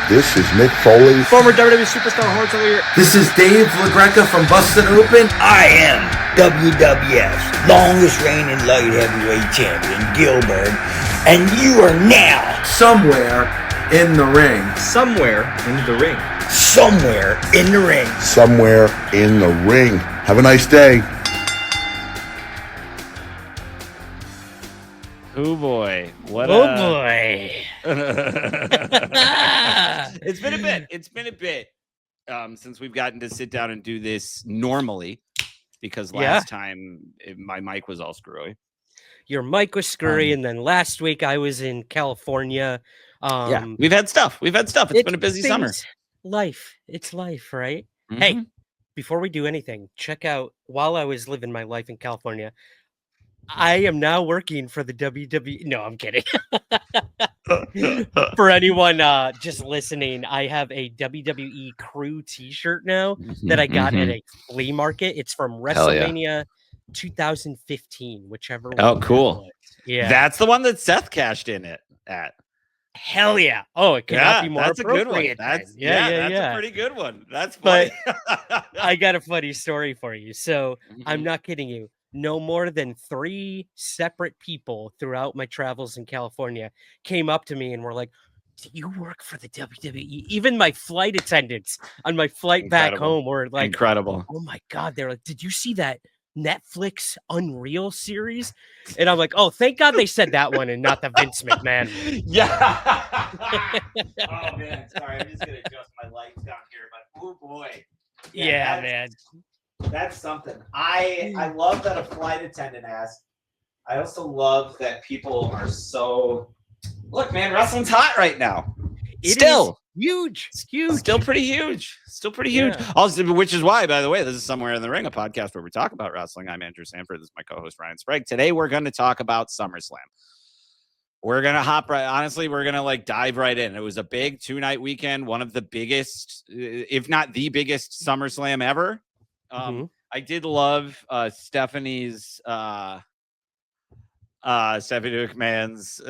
This is Mick Foley. Former WWE superstar Horns over here. This is Dave LaGreca from Bustin' Open. I am WWF's longest reigning light heavyweight champion, Gilbert, and you are now somewhere in the ring. Somewhere in the ring. Somewhere in the ring. Somewhere in the ring. Have a nice day. Oh boy. Boy. It's been a bit since we've gotten to sit down and do this normally, because last time my mic was all screwy. Your mic was screwy, and then last week I was in California. We've had stuff. It's been a busy summer. It's life, right? Mm-hmm. Hey, before we do anything, check out, while I was living my life in California, I am now working for the WWE. No, I'm kidding. For anyone just listening, I have a WWE crew t-shirt now that I got at a flea market. It's from WrestleMania 2015, whichever one. Oh, cool. Yeah. That's the one that Seth cashed in it at. Hell yeah. Oh, it cannot be more that's a good one. appropriate. That's that's a pretty good one. That's funny. But I got a funny story for you. So I'm not kidding you. No more than 3 separate people throughout my travels in California came up to me and were like, "Do you work for the WWE?" Even my flight attendants on my flight back home were like, incredible. "Oh my God." They're like, "Did you see that Netflix Unreal series?" And I'm like, "Oh, thank God they said that one and not the Vince McMahon." Yeah. Oh man, sorry. I'm just gonna adjust my lights down here, but oh boy. Yeah, man. That's something. I love that a flight attendant asked. I also love that people are so. Look, man, wrestling's hot right now. Still huge. It's huge. Still pretty huge. Also, which is why, by the way, this is Somewhere in the Ring, a podcast where we talk about wrestling. I'm Andrew Sanford. This is my co-host Ryan Sprague. Today we're going to talk about SummerSlam. We're going to hop right. Honestly, we're going to dive right in. It was a big 2-night weekend, one of the biggest, if not the biggest SummerSlam ever. I did love Stephanie's Stephanie McMahon's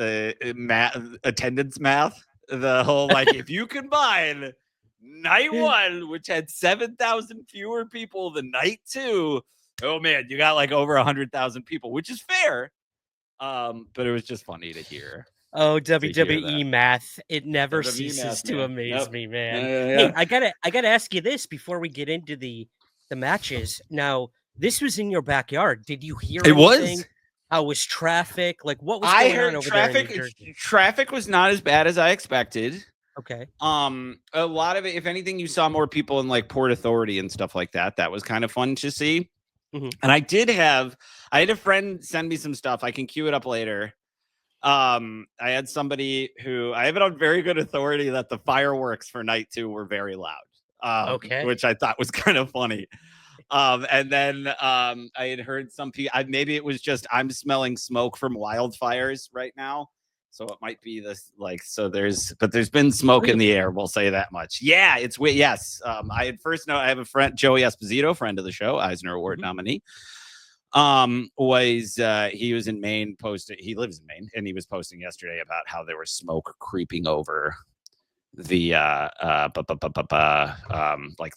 attendance math. The whole if you combine night 1, which had 7,000 fewer people than night 2, oh man, you got over 100,000 people, which is fair. But it was just funny to hear. Oh, WWE math. It never ceases to amaze me, man. Hey, I gotta ask you this before we get into the matches. Now, this was in your backyard. Did you hear anything? How was traffic? What was going on over there in New Jersey? Traffic was not as bad as I expected. Okay. A lot of it, if anything, you saw more people in Port Authority and stuff like that. That was kind of fun to see. And I had a friend send me some stuff. I can cue it up later. I had somebody who I have it on very good authority that the fireworks for night 2 were very loud. Which I thought was kind of funny. And then I had heard some people, maybe it was just I'm smelling smoke from wildfires right now. So it might be this there's been smoke in the air. We'll say that much. Yeah, it's weird. Yes. I have a friend, Joey Esposito, friend of the show, Eisner Award nominee. He was in Maine, he lives in Maine, and he was posting yesterday about how there was smoke creeping over the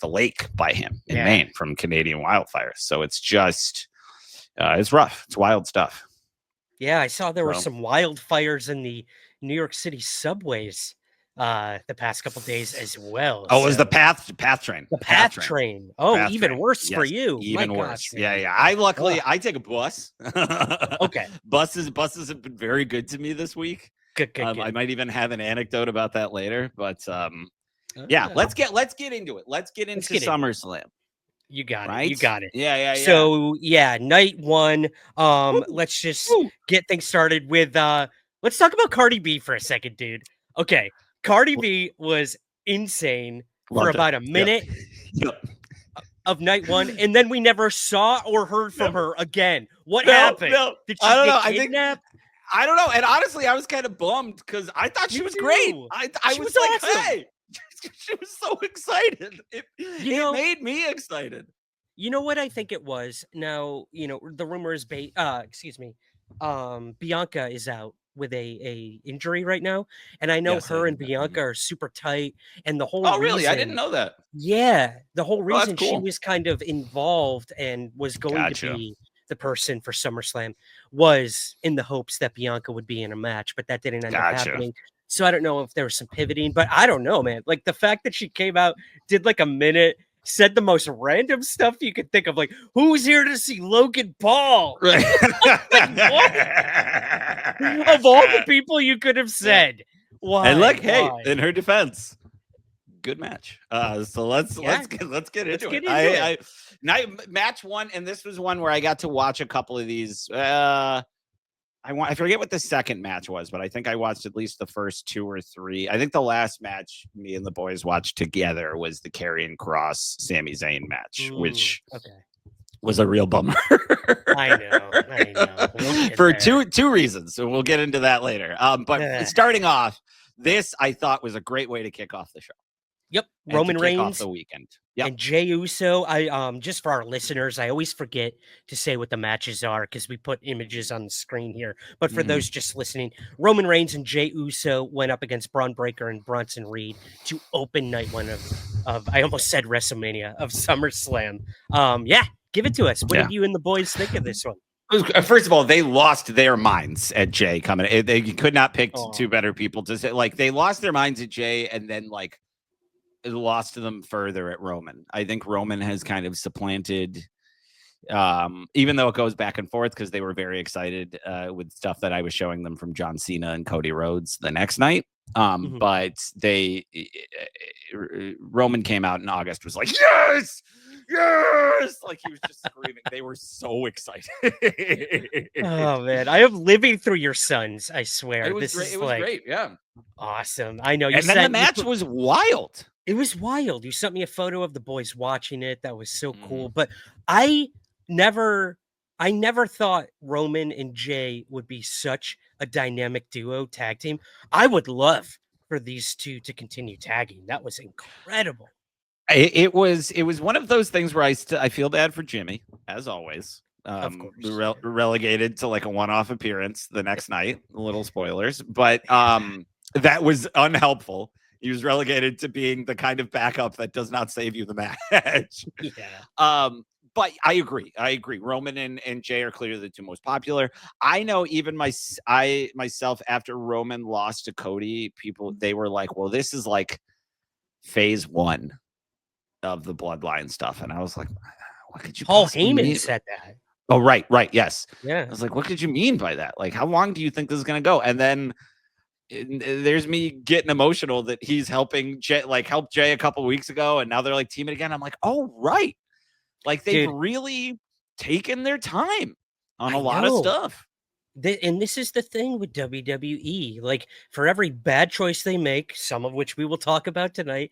the lake by him in Maine from Canadian wildfires. So it's just it's rough. It's wild stuff. Yeah, I saw there were some wildfires in the New York City subways the past couple days as well. Oh, it was the path train. The path train. Oh, path even train. worse for you. Even worse. Yeah. I take a bus. Okay. Buses have been very good to me this week. Good. I might even have an anecdote about that later, but let's get into it. Let's get into SummerSlam. You got right? it. You got it. Yeah. So night 1. Let's just get things started with let's talk about Cardi B for a second, dude. Okay. Cardi B was insane for about a minute of night 1, and then we never saw or heard from her again. What happened? Did she get kidnapped? I don't know. And honestly, I was kind of bummed because I thought she was great. I was like, awesome. Hey, she was so excited. It made me excited. You know what I think it was? Now, the rumor is Bianca is out with a injury right now, and I know Yes, her I- and Bianca are super tight, and the whole Oh, really? I didn't reason know that. yeah, the whole Oh, that's reason she cool. was kind of involved and was going to Gotcha. be the person for SummerSlam was in the hopes that Bianca would be in a match, but that didn't end up Gotcha. happening. So I don't know if there was some pivoting, but I don't know, man. Like the fact that she came out, did like a minute, said the most random stuff you could think of, like, who's here to see Logan Paul? Right. Of all the people you could have said. Why? And look, hey, Why? in her defense, good match. So let's Yeah. get into Let's it. get into it. Match one, and this was one where I got to watch a couple of these. I forget what the second match was, but I think I watched at least the first two or three. I think the last match me and the boys watched together was the Karrion Kross Sami Zayn match, which was a real bummer. I know. We'll For there. two reasons. So we'll get into that later. But starting off, this I thought was a great way to kick off the show. Yep, And Roman to kick off Reigns the weekend. Yep. and Jey Uso. I just for our listeners, I always forget to say what the matches are because we put images on the screen here. But for those just listening, Roman Reigns and Jey Uso went up against Braun Breaker and Bronson Reed to open night one of I almost said WrestleMania, of SummerSlam. Yeah, give it to us. What did you and the boys think of this one? First of all, they lost their minds at Jey coming. They could not pick two better people to say. Like they lost their minds at Jey, and then like it lost to them further at Roman. I think Roman has kind of supplanted, even though it goes back and forth because they were very excited with stuff that I was showing them from John Cena and Cody Rhodes the next night. But Roman came out in August, was like, yes, like he was just screaming. They were so excited. Oh man, I am living through your sons. I swear, It was this great. is It was like great. Yeah, awesome. I know. And then the match was wild. It was wild. You sent me a photo of the boys watching it. That was so cool. But I never thought Roman and Jey would be such a dynamic duo tag team. I would love for these two to continue tagging. That was incredible. It was one of those things where I feel bad for Jimmy, as always. Of course. Relegated to like a one-off appearance the next night. Little spoilers, but that was unhelpful. He was relegated to being the kind of backup that does not save you the match. Yeah. But I agree. Roman and Jey are clearly the two most popular. I know even myself, after Roman lost to Cody, they were like, well, this is like phase one of the bloodline stuff. And I was like, what could you Paul possibly Heyman mean? said that. Oh, right. Yes. Yeah. I was like, what did you mean by that? Like, how long do you think this is going to go? And then there's me getting emotional that he's helping Jey, like helped Jey a couple weeks ago, and now they're like teaming again. I'm like, oh right, like they've really taken their time on a lot of stuff. And this is the thing with WWE. Like for every bad choice they make, some of which we will talk about tonight,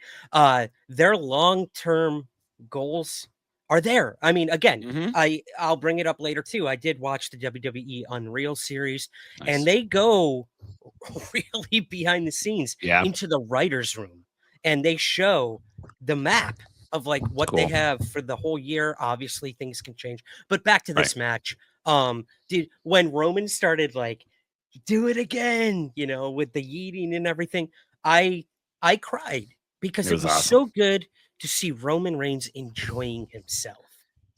their long-term goals are there. I mean, again, I'll bring it up later too. I did watch the WWE Unreal series, and they go really behind the scenes into the writer's room, and they show the map of like what they have for the whole year. Obviously things can change, but back to this match. Dude, when Roman started like do it again, you know, with the yeeting and everything, I cried because it was awesome. So good to see Roman Reigns enjoying himself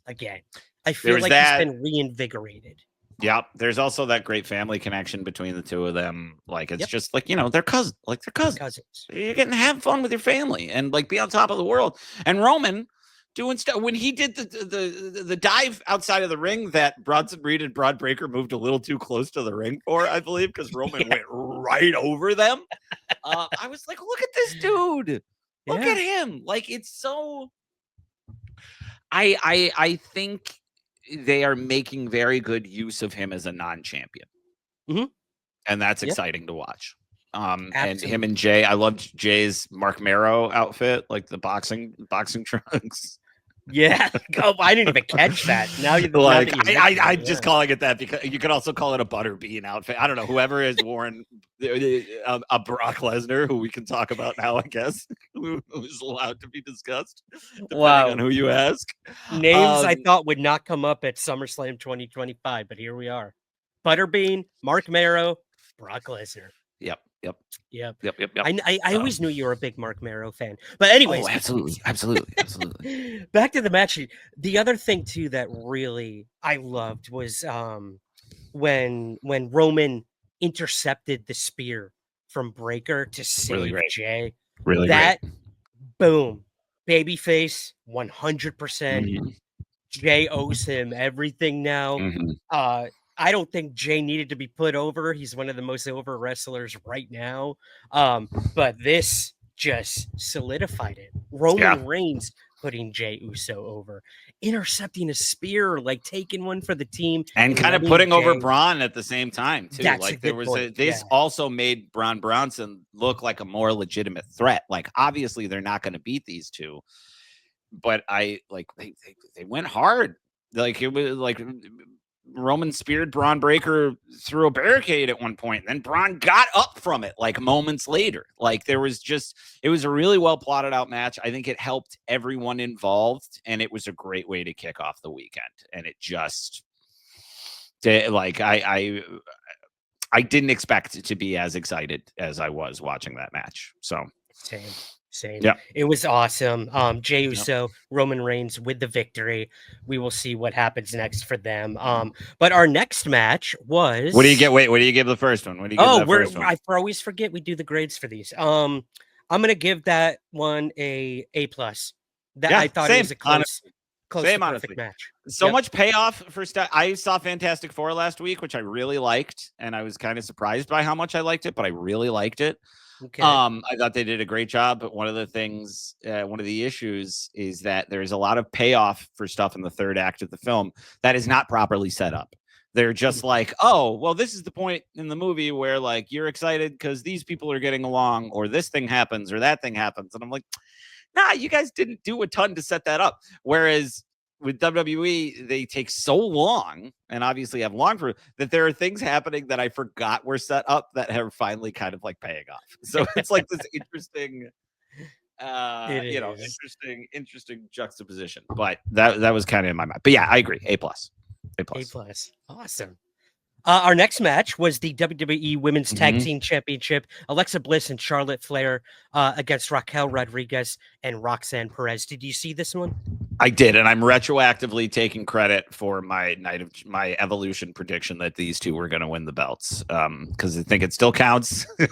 again. I feel like he's been reinvigorated. Yep. There's also that great family connection between the two of them. Like, it's just like, you know, they're cousins. Like, they're cousins. You're getting to have fun with your family and like be on top of the world. And Roman doing stuff when he did the dive outside of the ring that Bronson Reed and Braun Breaker moved a little too close to the ring for, I believe, because Roman went right over them. I was like, look at this dude. Look at him. Like, it's so. I think they are making very good use of him as a non-champion. And that's exciting to watch. And him and Jey, I loved Jay's Mark Marrow outfit, like the boxing trunks. Yeah. Oh, I didn't even catch that. Now you're like, I'm just calling it that because you could also call it a butterbean outfit. I don't know. Whoever has worn a Brock Lesnar, who we can talk about now, I guess, who is allowed to be discussed, depending on who you ask. Names I thought would not come up at SummerSlam 2025, but here we are. Butterbean, Mark Marrow, Brock Lesnar. Yep. I always knew you were a big Mark Marrow fan. But anyways, absolutely. back to the match. The other thing too that really I loved was when Roman intercepted the spear from Breaker to save Jay. Really that great. Boom, babyface 100%. Mm-hmm. Jay owes him everything now. Mm-hmm. I don't think Jay needed to be put over. He's one of the most over wrestlers right now. But this just solidified it. Roman Reigns putting Jey Uso over, intercepting a spear, like taking one for the team, and kind of putting over Braun at the same time too. Like there was this also made Braun Bronson look like a more legitimate threat. Like obviously they're not going to beat these two, but they went hard. Like it was like Roman speared Braun Breaker through a barricade at one point, and then Braun got up from it like moments later. Like it was a really well plotted out match. I think it helped everyone involved, and it was a great way to kick off the weekend. And it just like I didn't expect it to be as excited as I was watching that match. So same. Yeah. It was awesome. Jey Uso, Roman Reigns with the victory. We will see what happens next for them. But our next match was. What do you get? Wait, what do you give the first one? What do you give first one? I always forget we do the grades for these. I'm gonna give that one a plus. I thought it was a close to perfect match. So much payoff for stuff. I saw Fantastic Four last week, which I really liked, and I was kind of surprised by how much I liked it, but I really liked it. Okay. I thought they did a great job, but one of the issues is that there's a lot of payoff for stuff in the third act of the film that is not properly set up. They're just like, oh, well, this is the point in the movie where like you're excited because these people are getting along, or this thing happens, or that thing happens, and I'm like, nah, you guys didn't do a ton to set that up. Whereas with WWE, they take so long, and obviously have long for that. There are things happening that I forgot were set up that are finally kind of like paying off. So it's like this interesting, interesting juxtaposition. But that was kind of in my mind. But yeah, I agree. A plus. Awesome. Our next match was the WWE Women's Tag Team Championship. Alexa Bliss and Charlotte Flair against Raquel Rodriguez and Roxanne Perez. Did you see this one? I did, and I'm retroactively taking credit for my Evolution prediction that these two were going to win the belts, because I think it still counts, even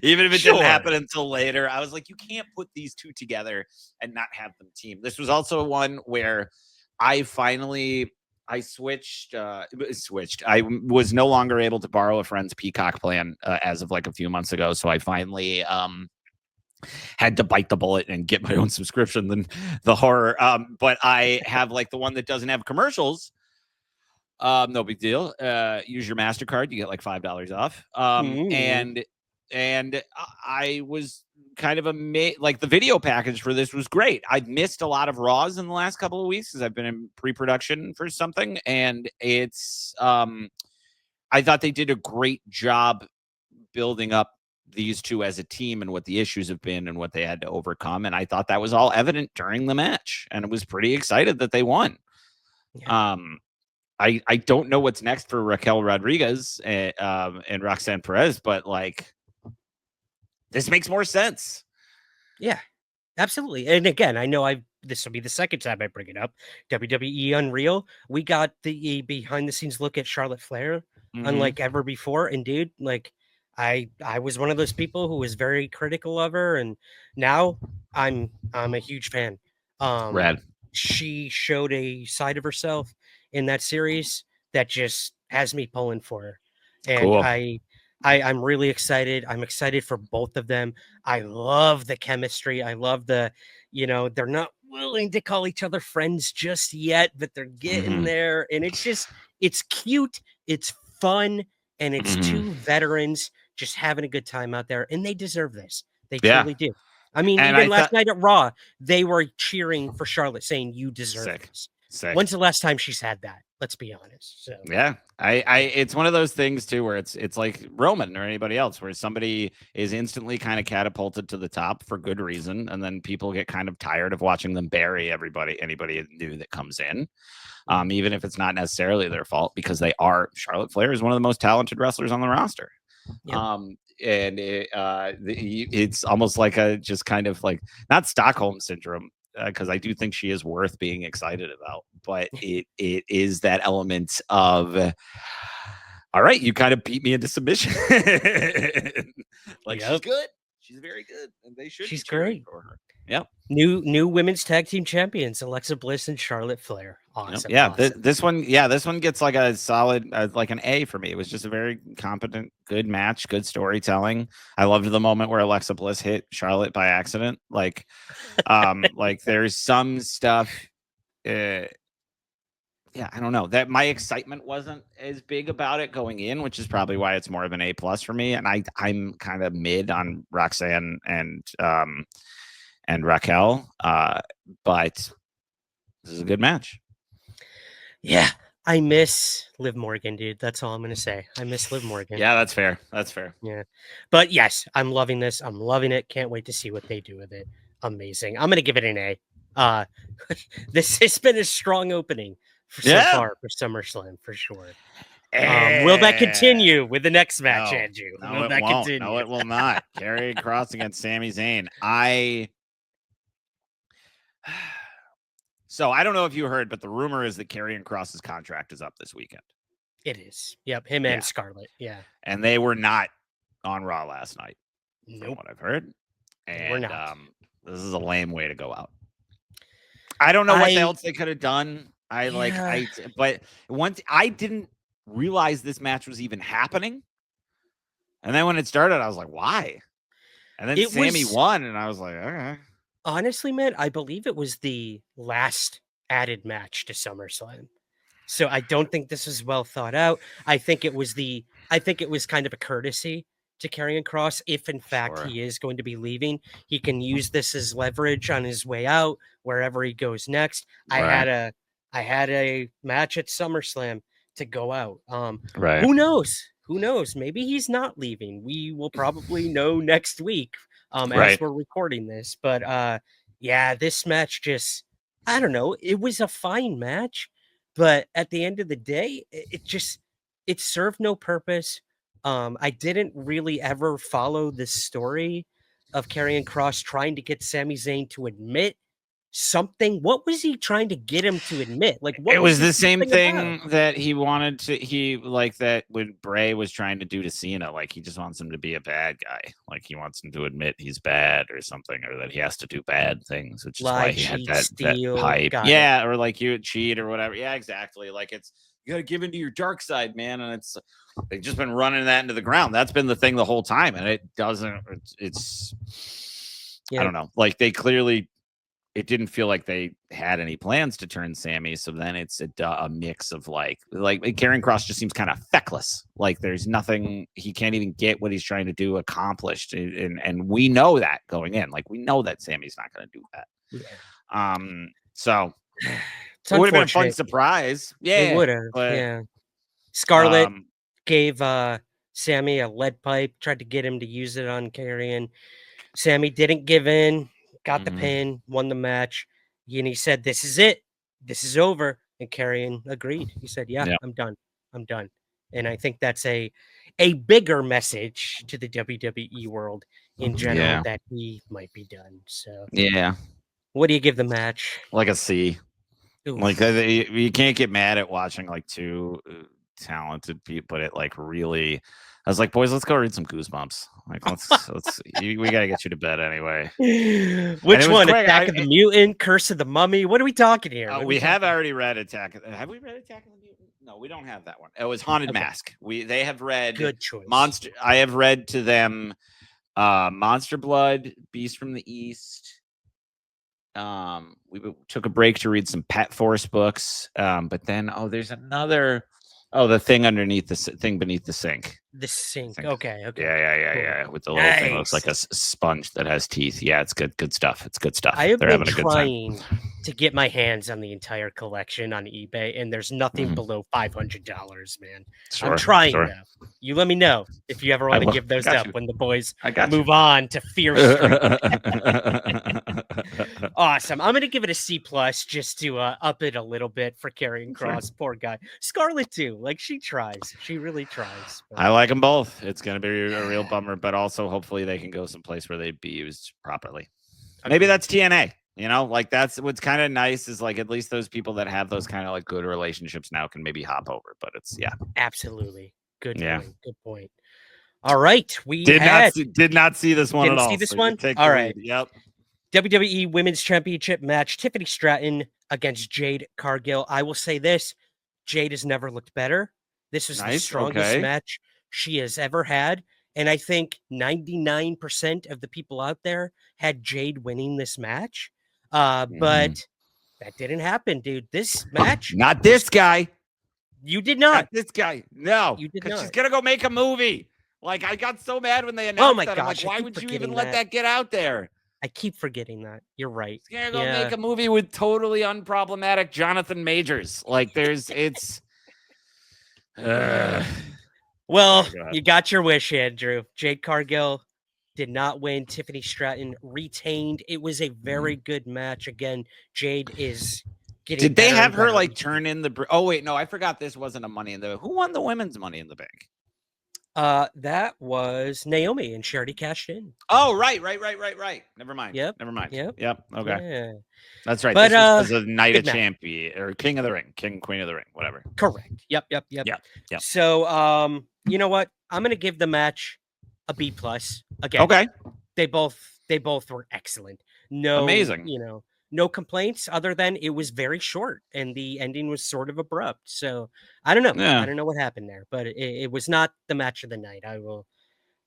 if it didn't happen until later. I was like, you can't put these two together and not have them team. This was also one where I switched. I was no longer able to borrow a friend's Peacock plan as of like a few months ago, so I finally had to bite the bullet and get my own subscription. Than the horror. But I have like the one that doesn't have commercials. No big deal. Use your MasterCard, you get like $5 off. And I was kind of amazed. Like the video package for this was great. I've missed a lot of Raws in the last couple of weeks because I've been in pre-production for something, and it's I thought they did a great job building up these two as a team and what the issues have been and what they had to overcome. And I thought that was all evident during the match, and I was pretty excited that they won. Yeah. I don't know what's next for Raquel Rodriguez and Roxanne Perez, but like this makes more sense. Yeah, absolutely. And again, I know this will be the second time I bring it up. WWE Unreal. We got the behind the scenes look at Charlotte Flair, unlike ever before. And dude, like I was one of those people who was very critical of her, and now I'm a huge fan. Rad. She showed a side of herself in that series that just has me pulling for her. And cool. I'm really excited. I'm excited for both of them. I love the chemistry. I love they're not willing to call each other friends just yet, but they're getting there. And it's cute. It's fun. And it's two veterans just having a good time out there. And they deserve this. They truly do. I mean, and even last night at Raw, they were cheering for Charlotte, saying, you deserve this. Sick. When's the last time she's had that? Let's be honest. So Yeah, it's one of those things too where it's like Roman or anybody else, where somebody is instantly kind of catapulted to the top for good reason, and then people get kind of tired of watching them bury anybody new that comes in, even if it's not necessarily their fault, because Charlotte Flair is one of the most talented wrestlers on the roster. Yep. And it's almost like a just kind of like not Stockholm syndrome, because I do think she is worth being excited about, but it is that element of, all right, you kind of beat me into submission. Like, she's good. She's very good, and they should. She's be cheering great for her. Yep. New women's tag team champions, Alexa Bliss and Charlotte Flair. Awesome. Yeah, awesome. this one gets like a solid, like an A for me. It was just a very competent, good match, good storytelling. I loved the moment where Alexa Bliss hit Charlotte by accident. Like, like there's some stuff. Yeah, I don't know, that my excitement wasn't as big about it going in, which is probably why it's more of an A+ for me. And I'm kind of mid on Roxanne and Raquel, but this is a good match. Yeah, I miss Liv Morgan, dude. That's all I'm gonna say. I miss Liv Morgan. Yeah, that's fair. That's fair. Yeah, but yes, I'm loving this. I'm loving it. Can't wait to see what they do with it. Amazing. I'm gonna give it an A. This has been a strong opening so far for SummerSlam for sure. Will that continue with the next match, Andrew? No, Will it that won't. continue? No, it will not. Karrion Kross against Sami Zayn. So I don't know if you heard, but the rumor is that Karrion Kross's contract is up this weekend. It is. Yep, him and Scarlett. Yeah. And they were not on Raw last night, from Nope. what I've heard. And We're not. this is a lame way to go out. I don't know what else they could have done. But once I didn't realize this match was even happening. And then when it started, I was like, why? And then Sami won, and I was like, okay. Honestly, man, I believe it was the last added match to SummerSlam. So I don't think this was well thought out. I think it was kind of a courtesy to Karrion Kross. If in fact he is going to be leaving, he can use this as leverage on his way out, wherever he goes next. Right. I had a match at SummerSlam to go out. Right. Who knows? Who knows? Maybe he's not leaving. We will probably know next week. As we're recording this, but yeah, this match just, I don't know. It was a fine match, but at the end of the day, it served no purpose. I didn't really ever follow the story of Karrion Kross trying to get Sami Zayn to admit something. What was he trying to get him to admit? Like, what it was the same thing about? that he wanted to, that when Bray was trying to do to Cena, like he just wants him to be a bad guy. Like he wants him to admit he's bad or something, or that he has to do bad things, which is why he had that pipe. Yeah. Or like you would cheat or whatever. Yeah, exactly. Like you got to give into your dark side, man. And they've just been running that into the ground. That's been the thing the whole time. And I don't know. Like it didn't feel like they had any plans to turn Sami. So then it's a mix of like Karrion Kross just seems kind of feckless. Like there's nothing, he can't even get what he's trying to do accomplished. And we know that going in, like we know that Sami's not going to do that. Yeah. So it would have been a fun surprise. Yeah. It would have. Yeah. Scarlett gave Sami a lead pipe, tried to get him to use it on Karrion. Sami didn't give in. Got the pin, won the match, and he said, "This is it. This is over." And Karrion agreed. He said, "Yeah, I'm done. I'm done." And I think that's a bigger message to the WWE world in general that he might be done. So yeah, what do you give the match? Like a C. Oof. Like you can't get mad at watching like two talented people, but it like really. I was like, boys, let's go read some Goosebumps. Like, we gotta get you to bed anyway. Which one? Attack of the Mutant, Curse of the Mummy. What are we talking here? We have already read Attack. Have we read Attack of the Mutant? No, we don't have that one. It was Haunted Mask. They have read good choice. Monster. I have read to them Monster Blood, Beast from the East. We took a break to read some Pet Force books. But then there's another. Oh, the thing beneath the sink. The sink. Okay. Yeah. With the little thing, looks like a sponge that has teeth. Yeah, it's good stuff. It's good stuff. I have been trying to get my hands on the entire collection on eBay, and there's nothing below $500, man. I'm trying though. You let me know if you ever want to give those up when the boys move on to Fear Street. Awesome. I'm gonna give it a C+ just to up it a little bit for Karrion Kross. Poor guy. Scarlett too. Like, she tries. She really tries. But... I like them both. It's gonna be a real bummer, but also hopefully they can go someplace where they'd be used properly. Maybe that's TNA. You know, like that's what's kind of nice is like at least those people that have those kind of like good relationships now can maybe hop over. But it's absolutely good. Point. Good point. All right, we did not see this one at all. See this one? All right. Yep. WWE Women's Championship match: Tiffany Stratton against Jade Cargill. I will say this: Jade has never looked better. This is the strongest match she has ever had. And I think 99% of the people out there had Jade winning this match. But that didn't happen, dude. This match. Not this guy. You did not. Not this guy. No. You did not. She's going to go make a movie. Like, I got so mad when they announced that. I'm like, why would you even let that get out there? I keep forgetting that. You're right. She's going to go make a movie with totally unproblematic Jonathan Majors. Like, it's... Well, you got your wish, Andrew. Jade Cargill did not win. Tiffany Stratton retained. It was a very good match. Again, Jade is getting. Did they have her like turn in the? Oh wait, no, I forgot this wasn't a Money in the. Who won the women's Money in the Bank? That was Naomi, and she already cashed in. Oh, right. Never mind. Yep. Never mind. Yep. Okay. Yeah. That's right. But this was a Night of Champion or King of the Ring, Queen of the Ring, whatever. Correct. Yep. So, you know what? I'm gonna give the match a B+ again. Okay. They both were excellent. No, amazing. No complaints other than it was very short and the ending was sort of abrupt. So I don't know. Yeah. I don't know what happened there, but it was not the match of the night. I will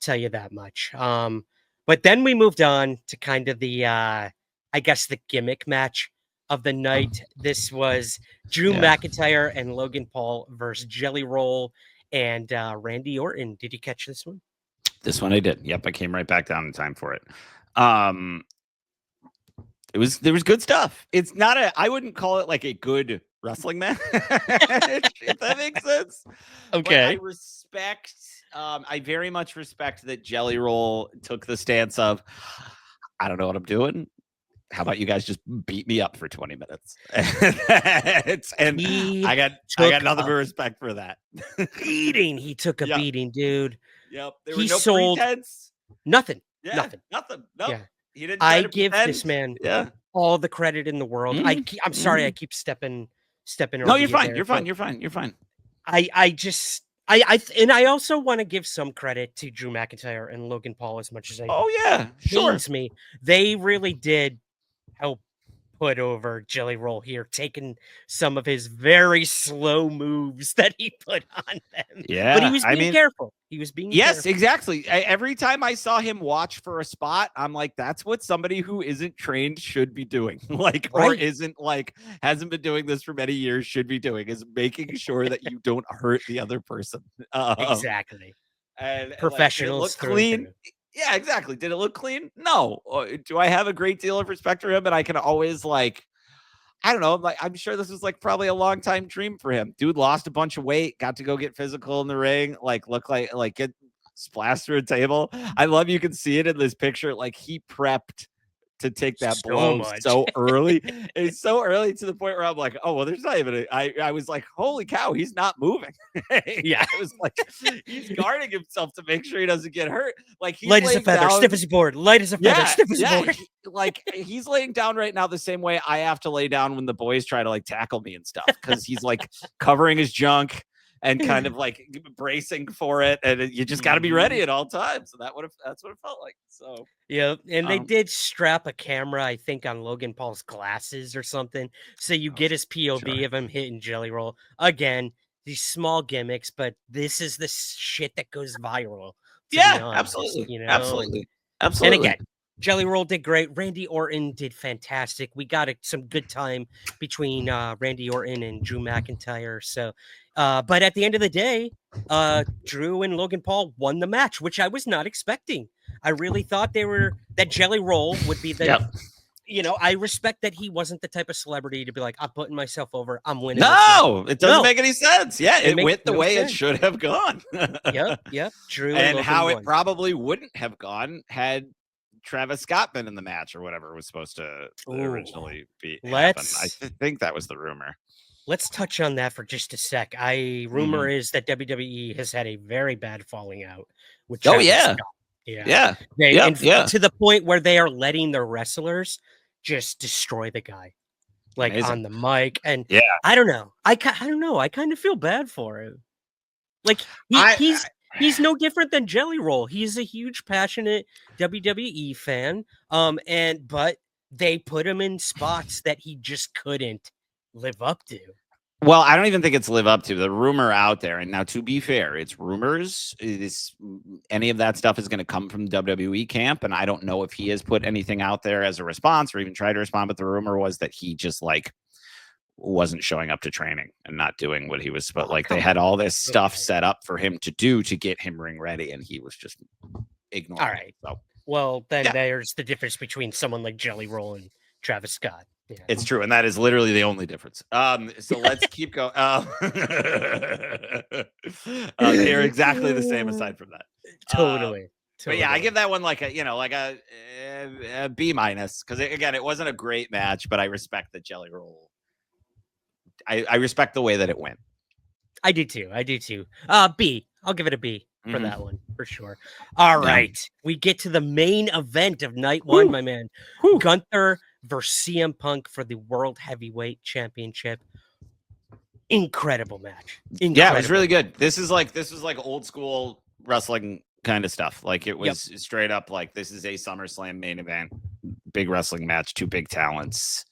tell you that much. But then we moved on to kind of the, I guess the gimmick match of the night. This was Drew McIntyre and Logan Paul versus Jelly Roll and Randy Orton. Did you catch this one? This one I did. Yep, I came right back down in time for it. There was good stuff. It's not I wouldn't call it like a good wrestling match, if that makes sense. Okay. But I very much respect that Jelly Roll took the stance of, I don't know what I'm doing. How about you guys just beat me up for 20 minutes? and I got nothing but respect for that. Beating. He took a beating, dude. Yep. There he was no sold pretense. nothing. Yeah, nothing. Nope. Yeah. He didn't I give this man Yeah. all the credit in the world. I'm sorry, I keep stepping over. No, you're fine. You're fine. I also want to give some credit to Drew McIntyre and Logan Paul as much as pains me. They really did help put over Jelly Roll here, taking some of his very slow moves that he put on them. Yeah, but he was being careful. He was being careful. Exactly. Every time I saw him watch for a spot, I'm like, that's what somebody who isn't trained should be doing. Or isn't hasn't been doing this for many years should be doing, is making sure that you don't hurt the other person. Exactly. And professionals look clean. Yeah, exactly. Did it look clean? No. Do I have a great deal of respect for him? And I can always I don't know. I'm sure this was probably a long time dream for him. Dude lost a bunch of weight, got to go get physical in the ring, get splashed through a table. I love you can see it in this picture. He prepped to take that blow so early. It's so early to the point where I'm like, oh, well, there's not even I was like, holy cow, he's not moving. Yeah. I was like, he's guarding himself to make sure he doesn't get hurt. He's light as a feather, stiff as a board. Light as a feather, stiff as a board. He's laying down right now the same way I have to lay down when the boys try to tackle me and stuff, because he's covering his junk and kind of bracing for it, and you just got to be ready at all times. So that's what it felt like. So yeah, and they did strap a camera, I think, on Logan Paul's glasses or something, so you get his POV of him hitting Jelly Roll again. These small gimmicks, but this is the shit that goes viral. Yeah, absolutely, absolutely. And again, Jelly Roll did great. Randy Orton did fantastic. We got some good time between Randy Orton and Drew McIntyre. So, but at the end of the day, Drew and Logan Paul won the match, which I was not expecting. I really thought that Jelly Roll would be the I respect that he wasn't the type of celebrity to be like, I'm putting myself over, I'm winning. No, it doesn't No. make any sense. Yeah, it makes went the no way sense. it should have gone. Yep. Drew And Logan how won. it probably wouldn't have gone had Travis Scott been in the match or whatever was supposed to originally happen. I think that was the rumor. Let's touch on that for just a sec. Rumor is that WWE has had a very bad falling out with Travis Scott. Yeah. To the point where they are letting their wrestlers just destroy the guy, like Amazing. on the mic. And yeah, I don't know. I don't know. I kind of feel bad for him. Like he's no different than Jelly Roll. He's a huge, passionate WWE fan. But they put him in spots that he just couldn't live up to. Well, I don't even think it's live up to the rumor out there. And now, to be fair, it's rumors. Any of that stuff is going to come from the WWE camp. And I don't know if he has put anything out there as a response or even tried to respond. But the rumor was that he just wasn't showing up to training and not doing what he was supposed. They had all this stuff set up for him to do to get him ring ready, and he was just ignoring. All right. So, well, then there's the difference between someone like Jelly Roll and Travis Scott. Yeah. It's true, and that is literally the only difference. So let's keep going. They're exactly the same aside from that. Totally. But yeah, I give that one a B minus because again, it wasn't a great match, but I respect the Jelly Roll. I respect the way that it went. I do too. B. I'll give it a B for that one for sure. All right, we get to the main event of night one, my man. Gunther versus CM Punk for the World Heavyweight Championship. Incredible match. Yeah, it was really good. This was like old school wrestling kind of stuff. Like it was straight up like this is a SummerSlam main event, big wrestling match, two big talents.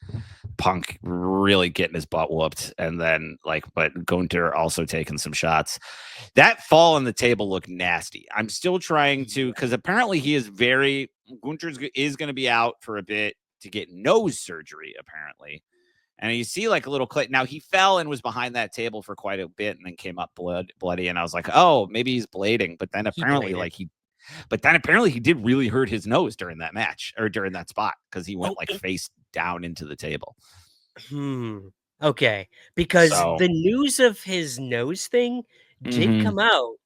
Punk really getting his butt whooped, and then but Gunther also taking some shots. That fall on the table looked nasty. I'm still trying to because apparently Gunther is going to be out for a bit to get nose surgery apparently, and you see a little clip. Now he fell and was behind that table for quite a bit, and then came up bloody, and I was like, oh, maybe he's blading, but then apparently he did really hurt his nose during that match or during that spot because he went face down into the table. Okay, because the news of his nose thing did come out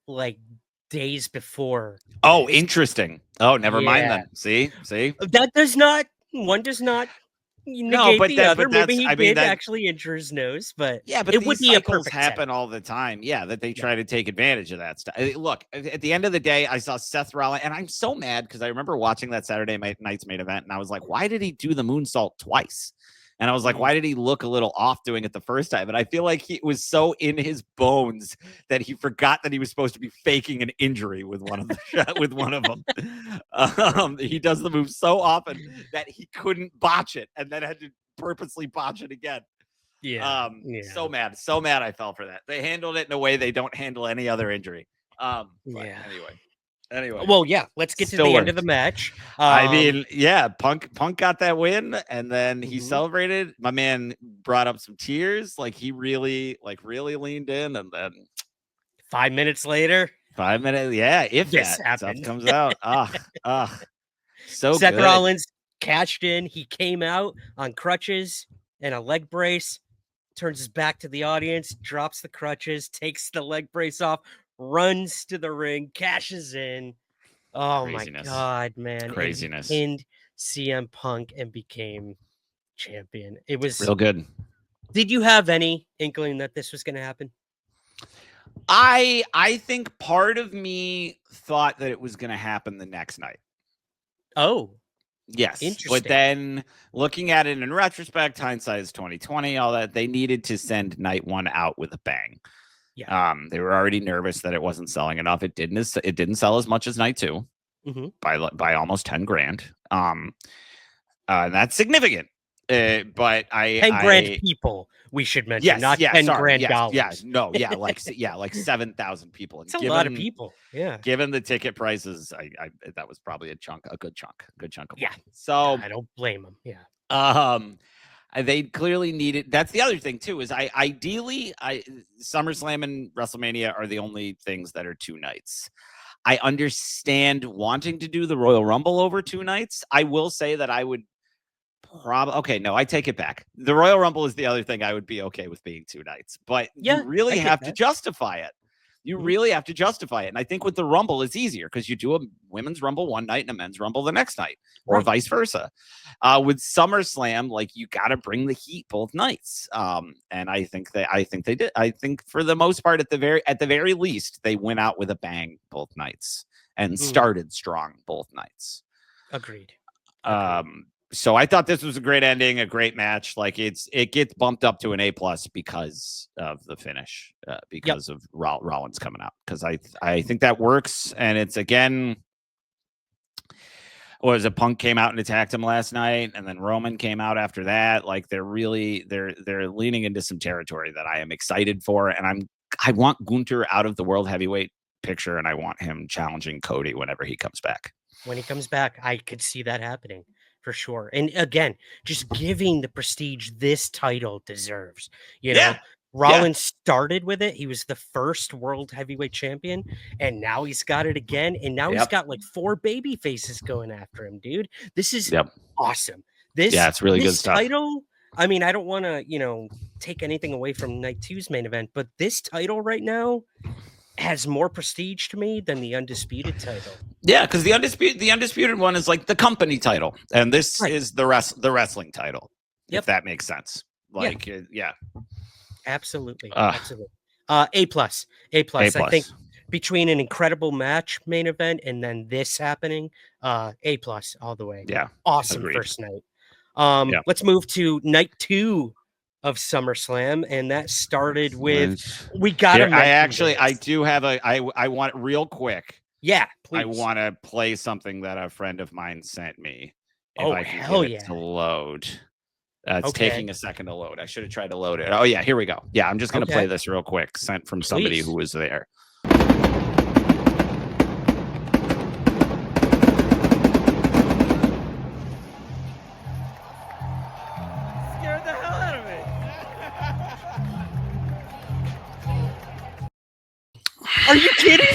days before. Oh, interesting. Oh, never mind then. See, that does not negate the other. Maybe he did actually injure his nose, but it would be a perfect happen all the time. Yeah, that they try to take advantage of that stuff. Look, at the end of the day, I saw Seth Rollins, and I'm so mad because I remember watching that Saturday night's main event, and I was like, why did he do the moonsault twice? And I was like, why did he look a little off doing it the first time? And I feel like he was so in his bones that he forgot that he was supposed to be faking an injury with one of them. He does the move so often that he couldn't botch it and then had to purposely botch it again. So mad I fell for that. They handled it in a way they don't handle any other injury. Anyway, well, let's get to the end of the match. Punk got that win, and then he celebrated. My man brought up some tears, he really leaned in, and then 5 minutes later, if this that stuff happened. comes out, so Seth good. Rollins cashed in. He came out on crutches and a leg brace, turns his back to the audience, drops the crutches, takes the leg brace off, runs to the ring, cashes in. Oh Craziness. My God, man. Craziness. And CM Punk and became champion. It was real good. Did you have any inkling that this was going to happen? I think part of me thought that it was going to happen the next night. Oh. Yes. Interesting. But then looking at it in retrospect, hindsight is 2020, all that, they needed to send night one out with a bang. Yeah. They were already nervous that it wasn't selling enough. It didn't sell as much as night two by almost 10 grand. That's significant. But 10 grand people, we should mention, not 10 grand dollars. Like 7,000 people. It's a lot of people. Yeah. Given the ticket prices, I that was probably a good chunk of money. So I don't blame them. Yeah. They clearly needed. That's the other thing too. Is ideally SummerSlam and WrestleMania are the only things that are 2 nights. I understand wanting to do the Royal Rumble over 2 nights. I will say that I would probably okay. No, I take it back. The Royal Rumble is the other thing I would be okay with being 2 nights, but Yeah, you really I get have to that. justify it. You really have to justify it. And I think with the Rumble, it's easier because you do a women's Rumble one night and a men's Rumble the next night, or Right. vice versa. With SummerSlam, like you got to bring the heat both nights. And I think they did. I think for the most part, at the very least, they went out with a bang both nights and started strong both nights. Agreed. So I thought this was a great ending, a great match. Like it gets bumped up to an A+ because of the finish, because of Rollins coming out. Because I think that works, and it's again, was a Punk came out and attacked him last night, and then Roman came out after that. Like they're leaning into some territory that I am excited for, and I want Gunther out of the world heavyweight picture, and I want him challenging Cody whenever he comes back. When he comes back, I could see that happening. For sure. And again, just giving the prestige this title deserves. You know, Rollins started with it. He was the first world heavyweight champion, and now he's got it again. And now he's got like 4 baby faces going after him, dude. This is awesome. It's really good stuff. Title, I mean, I don't want to, take anything away from night 2's main event, but this title right now has more prestige to me than the undisputed title. Yeah, because the undisputed one is like the company title, and this is the wrestling title. If that makes sense. Like, absolutely, absolutely. A+. I think between an incredible match main event and then this happening, A+ all the way. Yeah, awesome. Agreed. First night. Let's move to night 2 of SummerSlam, and that started with we got to. I do have I want real quick. Yeah, please. I want to play something that a friend of mine sent me. If I can get it to load. It's taking a second to load. I should have tried to load it. Oh yeah, here we go. Yeah, I'm just going to play this real quick, sent from somebody who was there. Scared the hell out of me. Are you kidding?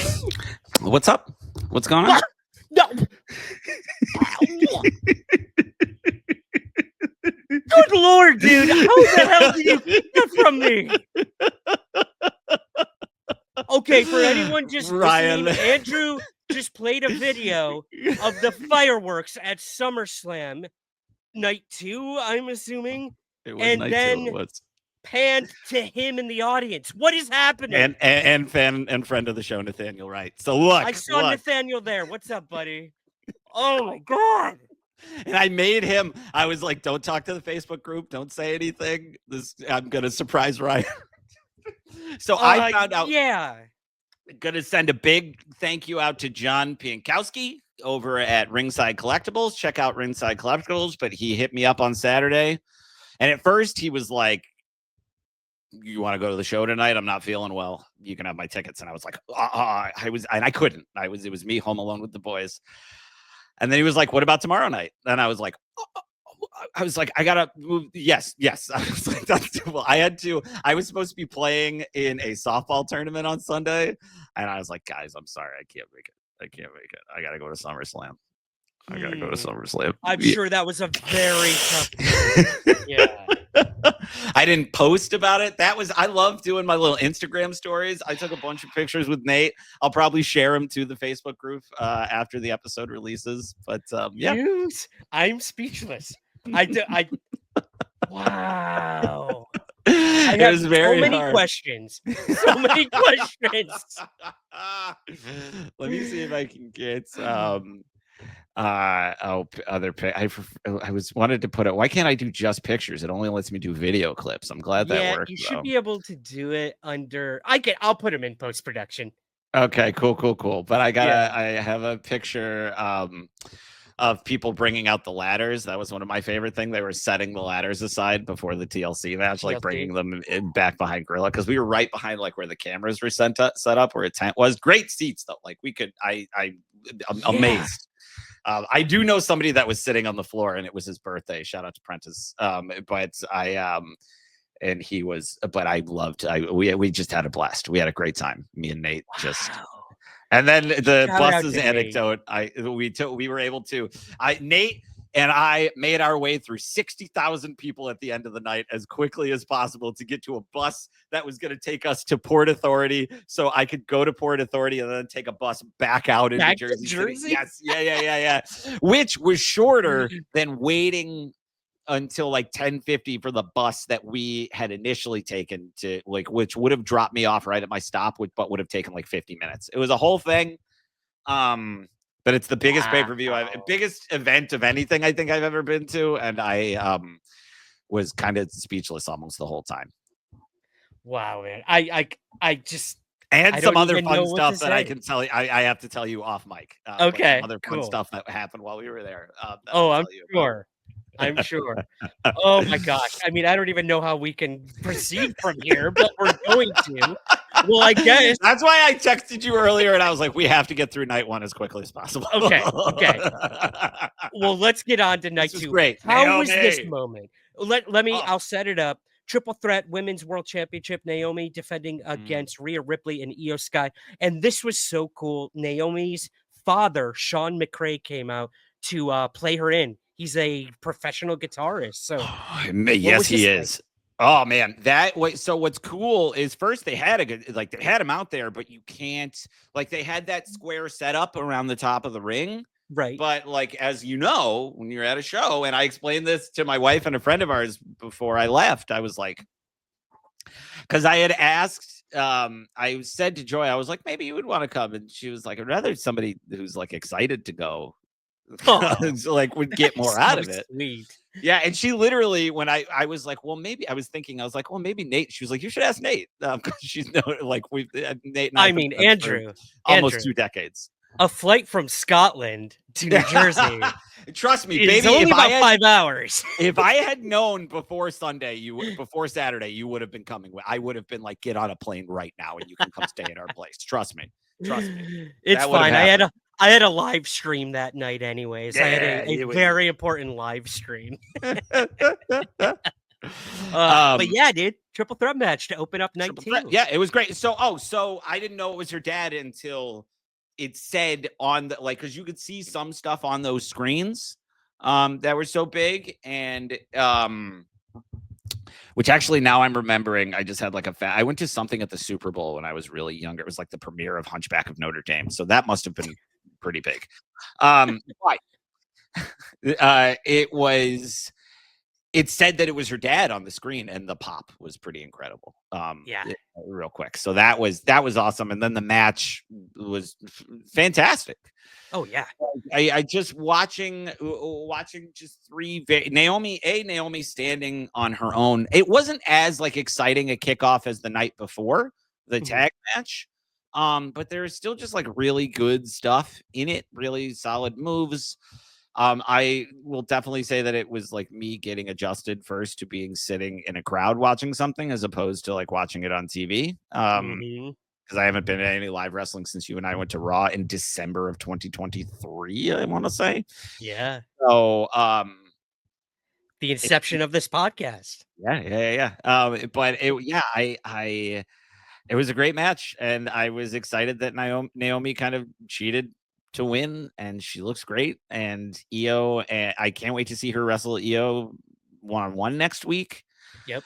What's up? What's going on? No. Good Lord, dude. How the hell did you get that from me? Okay, for anyone just listening, Andrew just played a video of the fireworks at SummerSlam night 2, I'm assuming. It was night 2. It was. Panned to him in the audience. What is happening? And fan and friend of the show, Nathaniel Wright. So look, I saw Nathaniel there. What's up, buddy? Oh my God. And I made him. I was like, "Don't talk to the Facebook group. Don't say anything. I'm gonna surprise Ryan." So I found out. Yeah. Gonna send a big thank you out to John Piankowski over at Ringside Collectibles. Check out Ringside Collectibles. But he hit me up on Saturday, and at first he was like, "You want to go to the show tonight? I'm not feeling well. You can have my tickets." And I was like, I couldn't. It was me home alone with the boys. And then he was like, "What about tomorrow night?" And I was like, I gotta move. Yes. I was like, that's too well. I was supposed to be playing in a softball tournament on Sunday. And I was like, "Guys, I'm sorry. I can't make it. I gotta go to SummerSlam. I'm sure that was a very tough. Yeah. I didn't post about it. I love doing my little Instagram stories. I took a bunch of pictures with Nate. I'll probably share them to the Facebook group after the episode releases. But I'm speechless. Wow. It was very so many hard. questions. So many questions. Let me see if I can get other I wanted to put it. Why can't I do just pictures? It only lets me do video clips. I'm glad that worked. You should be able to do it under. I'll put them in post-production. Okay, cool. But I have a picture of people bringing out the ladders. That was one of my favorite things. They were setting the ladders aside before the TLC match, like bringing them back behind Gorilla, because we were right behind like where the cameras were set up, where a tent was. Great seats though. Like we could. I'm amazed. I do know somebody that was sitting on the floor, and it was his birthday. Shout out to Prentice. And he was. But I loved. We just had a blast. We had a great time. Me and Nate just. And then the buses anecdote. We were able to. Nate and I made our way through 60,000 people at the end of the night as quickly as possible to get to a bus that was going to take us to Port Authority, so I could go to Port Authority and then take a bus back out into Jersey City. Yes, yeah. Which was shorter than waiting until like 10:50 for the bus that we had initially taken to, like, which would have dropped me off right at my stop, but would have taken like 50 minutes. It was a whole thing. But it's the biggest pay-per-view, biggest event of anything I think I've ever been to, and I was kind of speechless almost the whole time. Wow, man. I just and some other fun stuff that I can tell you. I have to tell you off mic. Okay, some other fun stuff that happened while we were there. I'm sure. I'm sure. Oh my gosh. I mean, I don't even know how we can proceed from here, but we're going to. Well, I guess that's why I texted you earlier, and I was like, we have to get through night one as quickly as possible. Okay. Well, let's get on to night two. Great. How was this moment? Let me. I'll set it up. Triple threat women's world championship. Naomi defending against Rhea Ripley and Io Sky, and this was so cool. Naomi's father, Sean McRae, came out to play her in. He's a professional guitarist. So yes, he is. Oh man, so what's cool is first they had they had him out there, but you can't, like, they had that square setup around the top of the ring. Right. But like, as you know, when you're at a show, and I explained this to my wife and a friend of ours before I left, I was like, because I had asked, I said to Joy, I was like, maybe you would want to come. And she was like, I'd rather somebody who's like excited to go. So, like, would get more out of it. Sweet. Yeah, and she literally, when I was like, well, maybe I was thinking, I was like, well, maybe Nate. She was like, you should ask Nate, because she's like we've Nate. And I mean, Andrew, almost 2 decades. A flight from Scotland to New Jersey. Trust me, it's baby. only about 5 hours. If I had known before Saturday, you would have been coming. I would have been like, get on a plane right now, and you can come stay at our place. Trust me. It's fine. I had a live stream that night anyways. Yeah, I had a very important live stream. But yeah, dude, triple threat match to open up night 2. Yeah, it was great. So I didn't know it was her dad until it said on the, like, because you could see some stuff on those screens that were so big, and which actually now I'm remembering, I just had like I went to something at the Super Bowl when I was really younger. It was like the premiere of Hunchback of Notre Dame. So that must have been pretty big. It said that it was her dad on the screen, and the pop was pretty incredible. Real quick. So that was awesome. And then the match was fantastic. Oh yeah. I just watching just Naomi standing on her own. It wasn't as like exciting a kickoff as the night before the tag match. But there's still just like really good stuff in it, really solid moves. I will definitely say that it was like me getting adjusted first to being sitting in a crowd watching something as opposed to like watching it on TV. Because I haven't been at any live wrestling since you and I went to Raw in December of 2023, I want to say. Yeah. So the inception of this podcast. Yeah. But it was a great match, and I was excited that Naomi kind of cheated to win, and she looks great. And Io, I can't wait to see her wrestle Io one-on-one next week. Yep.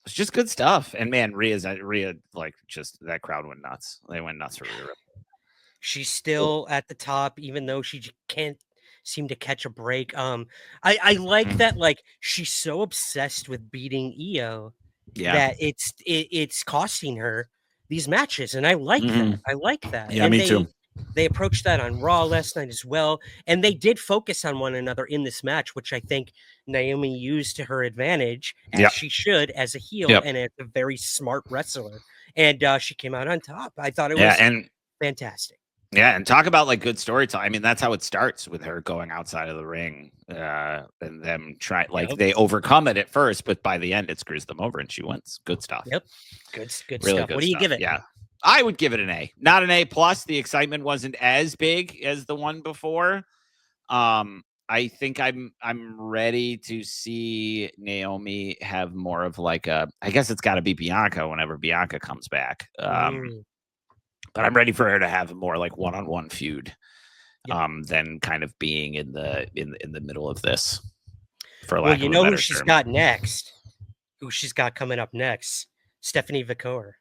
It's just good stuff. And man, Rhea, like, just that crowd went nuts. They went nuts for Rhea. She's still at the top, even though she can't seem to catch a break. I like that, like, she's so obsessed with beating Io that it's costing her these matches, and I like that. I like that. Yeah, me too. They approached that on Raw last night as well, and they did focus on one another in this match, which I think Naomi used to her advantage, as she should, as a heel and as a very smart wrestler. And she came out on top. I thought it was fantastic. Yeah, and talk about like good storytelling. I mean, that's how it starts, with her going outside of the ring and them try, like, they overcome it at first, but by the end it screws them over and she wins. Good stuff. Yep. Good really stuff. What do you give it? Yeah. I would give it an A. Not an A plus. The excitement wasn't as big as the one before. I think I'm ready to see Naomi have more of like I guess it's got to be Bianca whenever Bianca comes back. But I'm ready for her to have a more like one-on-one feud than kind of being in the middle of this. For Well, lack you of a know who better she's term. got next? Who she's got coming up next? Stephanie Vicor.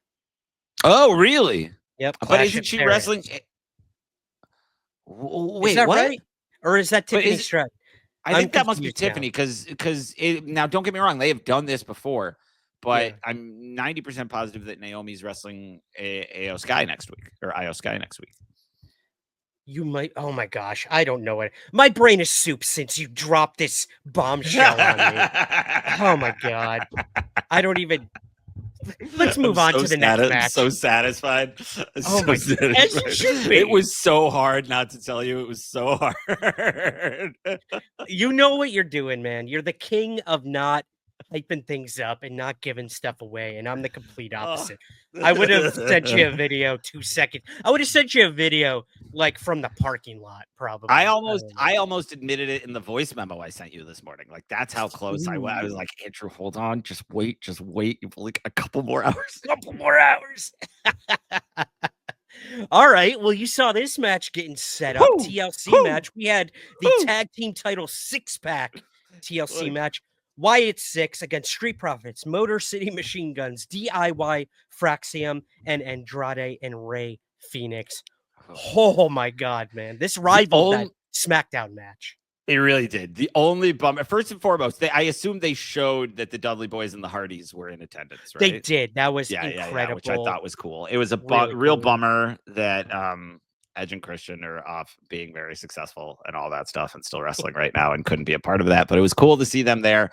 Oh, really? Yep. But Clash isn't of she Paris. wrestling? Wait, Is that what? right? Or is that But Tiffany is- Stratton? I I'm think that must be confused now. Tiffany because now don't get me wrong, they have done this before, but Yeah. I'm 90% positive that Naomi's wrestling Io Sky next week or Io Sky next week. You might. Oh my gosh, I don't know it. My brain is soup since you dropped this bombshell on me. Oh my god, I don't even. Let's move on to the next match. So satisfied. Oh my- as you should be. It was so hard not to tell you. It was so hard. You know what you're doing, man. You're the king of not hyping things up and not giving stuff away, and I'm the complete opposite. I would have sent you a video 2 seconds. I would have sent you a video like from the parking lot, probably. I almost admitted it in the voice memo I sent you this morning. Like that's how close I was. I was like, Andrew, hold on, just wait like a couple more hours. Couple more hours. All right. Well, you saw this match getting set up. TLC match. We had the tag team title 6-pack TLC match. Wyatt 6 against Street Profits, Motor City Machine Guns, DIY Fraxium, and Andrade and Ray Phoenix. Oh my god, man. This rivaled that SmackDown match. It really did. The only bummer, first and foremost, I assume they showed that the Dudley Boys and the Hardys were in attendance, right? They did. That was incredible. Yeah, which I thought was cool. It was a Really real cool. bummer that Edge and Christian are off being very successful and all that stuff and still wrestling right now and couldn't be a part of that. But it was cool to see them there.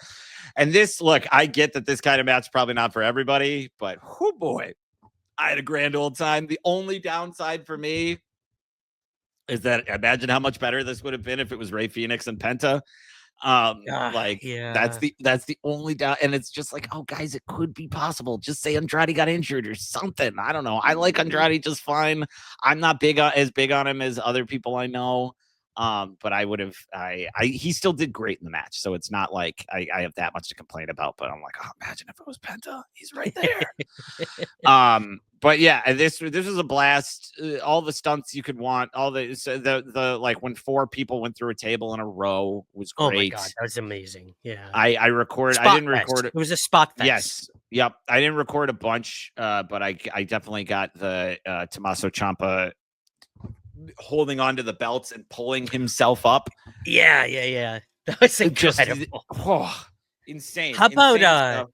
And this, look, I get that this kind of match is probably not for everybody, but oh boy, I had a grand old time. The only downside for me is that imagine how much better this would have been if it was Ray Phoenix and Penta. That's the only doubt. And it's just like, oh guys, it could be possible. Just say Andrade got injured or something. I don't know. I like Andrade just fine. I'm not as big on him as other people I know. But I would have, he still did great in the match. So it's not like I have that much to complain about, but I'm like, oh, imagine if it was Penta, he's right there. But yeah, this was a blast. All the stunts you could want, all the like when 4 people went through a table in a row was great. Oh my god, that was amazing. Yeah. I didn't record it. It was a spot fest. Yes. Yep. I didn't record a bunch, but I definitely got the Tommaso Ciampa holding onto the belts and pulling himself up. Yeah. That was incredible. Insane. How about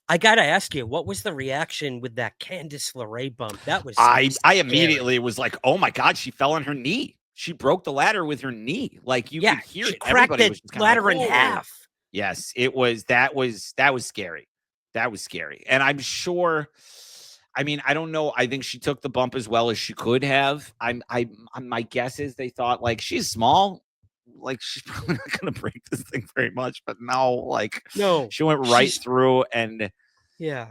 I gotta ask you, what was the reaction with that Candice LeRae bump? That was I immediately was like, oh my god, she fell on her knee. She broke the ladder with her knee. Like you could hear it. Cracked Everybody the was ladder in half. Yes, it was. That was scary. That was scary. And I'm sure. I mean, I don't know. I think she took the bump as well as she could have. My guess is they thought like she's small, like she's probably not going to break this thing very much. But no, she went right through. And yeah,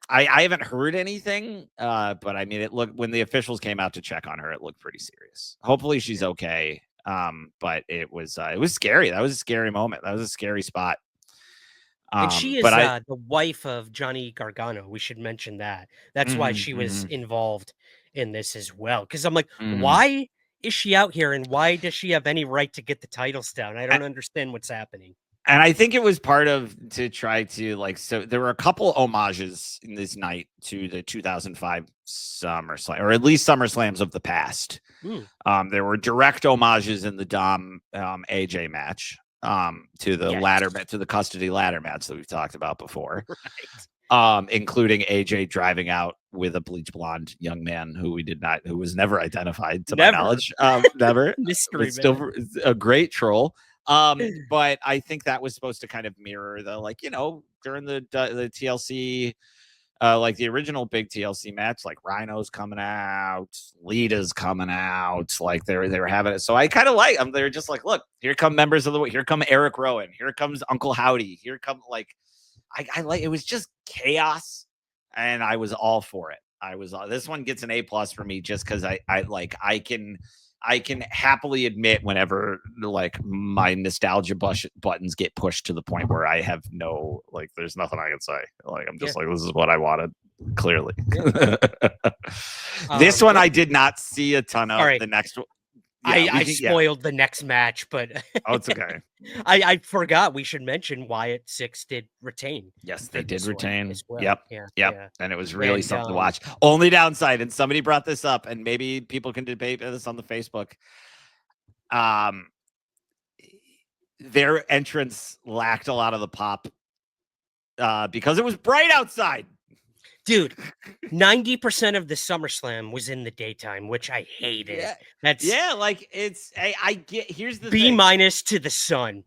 I haven't heard anything. But I mean, it looked when the officials came out to check on her, it looked pretty serious. Hopefully, she's okay. But it was scary. That was a scary moment. That was a scary spot. And she is the wife of Johnny Gargano. We should mention that. That's why she was involved in this as well. Because I'm like, why is she out here and why does she have any right to get the titles down? I don't understand what's happening. And I think it was part of to try to so there were a couple homages in this night to the 2005 SummerSlam, or at least SummerSlams of the past. There were direct homages in the Dom AJ match. To the ladder match, to the custody ladder match that we've talked about before, right. Including AJ driving out with a bleach blonde young man who was never identified to my knowledge, never. Mystery, still a great troll. But I think that was supposed to kind of mirror the during the TLC. Like the original big TLC match, like Rhino's coming out, Lita's coming out, like they were having it. So I kind of like them. They're just like, look, here come members of the, here come Eric Rowan, here comes Uncle Howdy, here come I like it was just chaos, and I was all for it. This one gets an A+ for me just because I can happily admit whenever my nostalgia buttons get pushed to the point where I have no there's nothing I can say. I'm just this is what I wanted. Clearly, this one I did not see a ton of. Right. The next one, I spoiled the next match, but Oh, it's okay. I forgot we should mention Wyatt 6 did retain. Yes, for they did this one retain. as well. Yep. Yeah. Yep. Yeah. And it was really And, something to watch. Only downside, and somebody brought this up, and maybe people can debate this on the Facebook. Their entrance lacked a lot of the pop because it was bright outside. Dude, 90% of the SummerSlam was in the daytime, which I hated. Yeah. That's Like it's I get here's the B- thing. to the sun.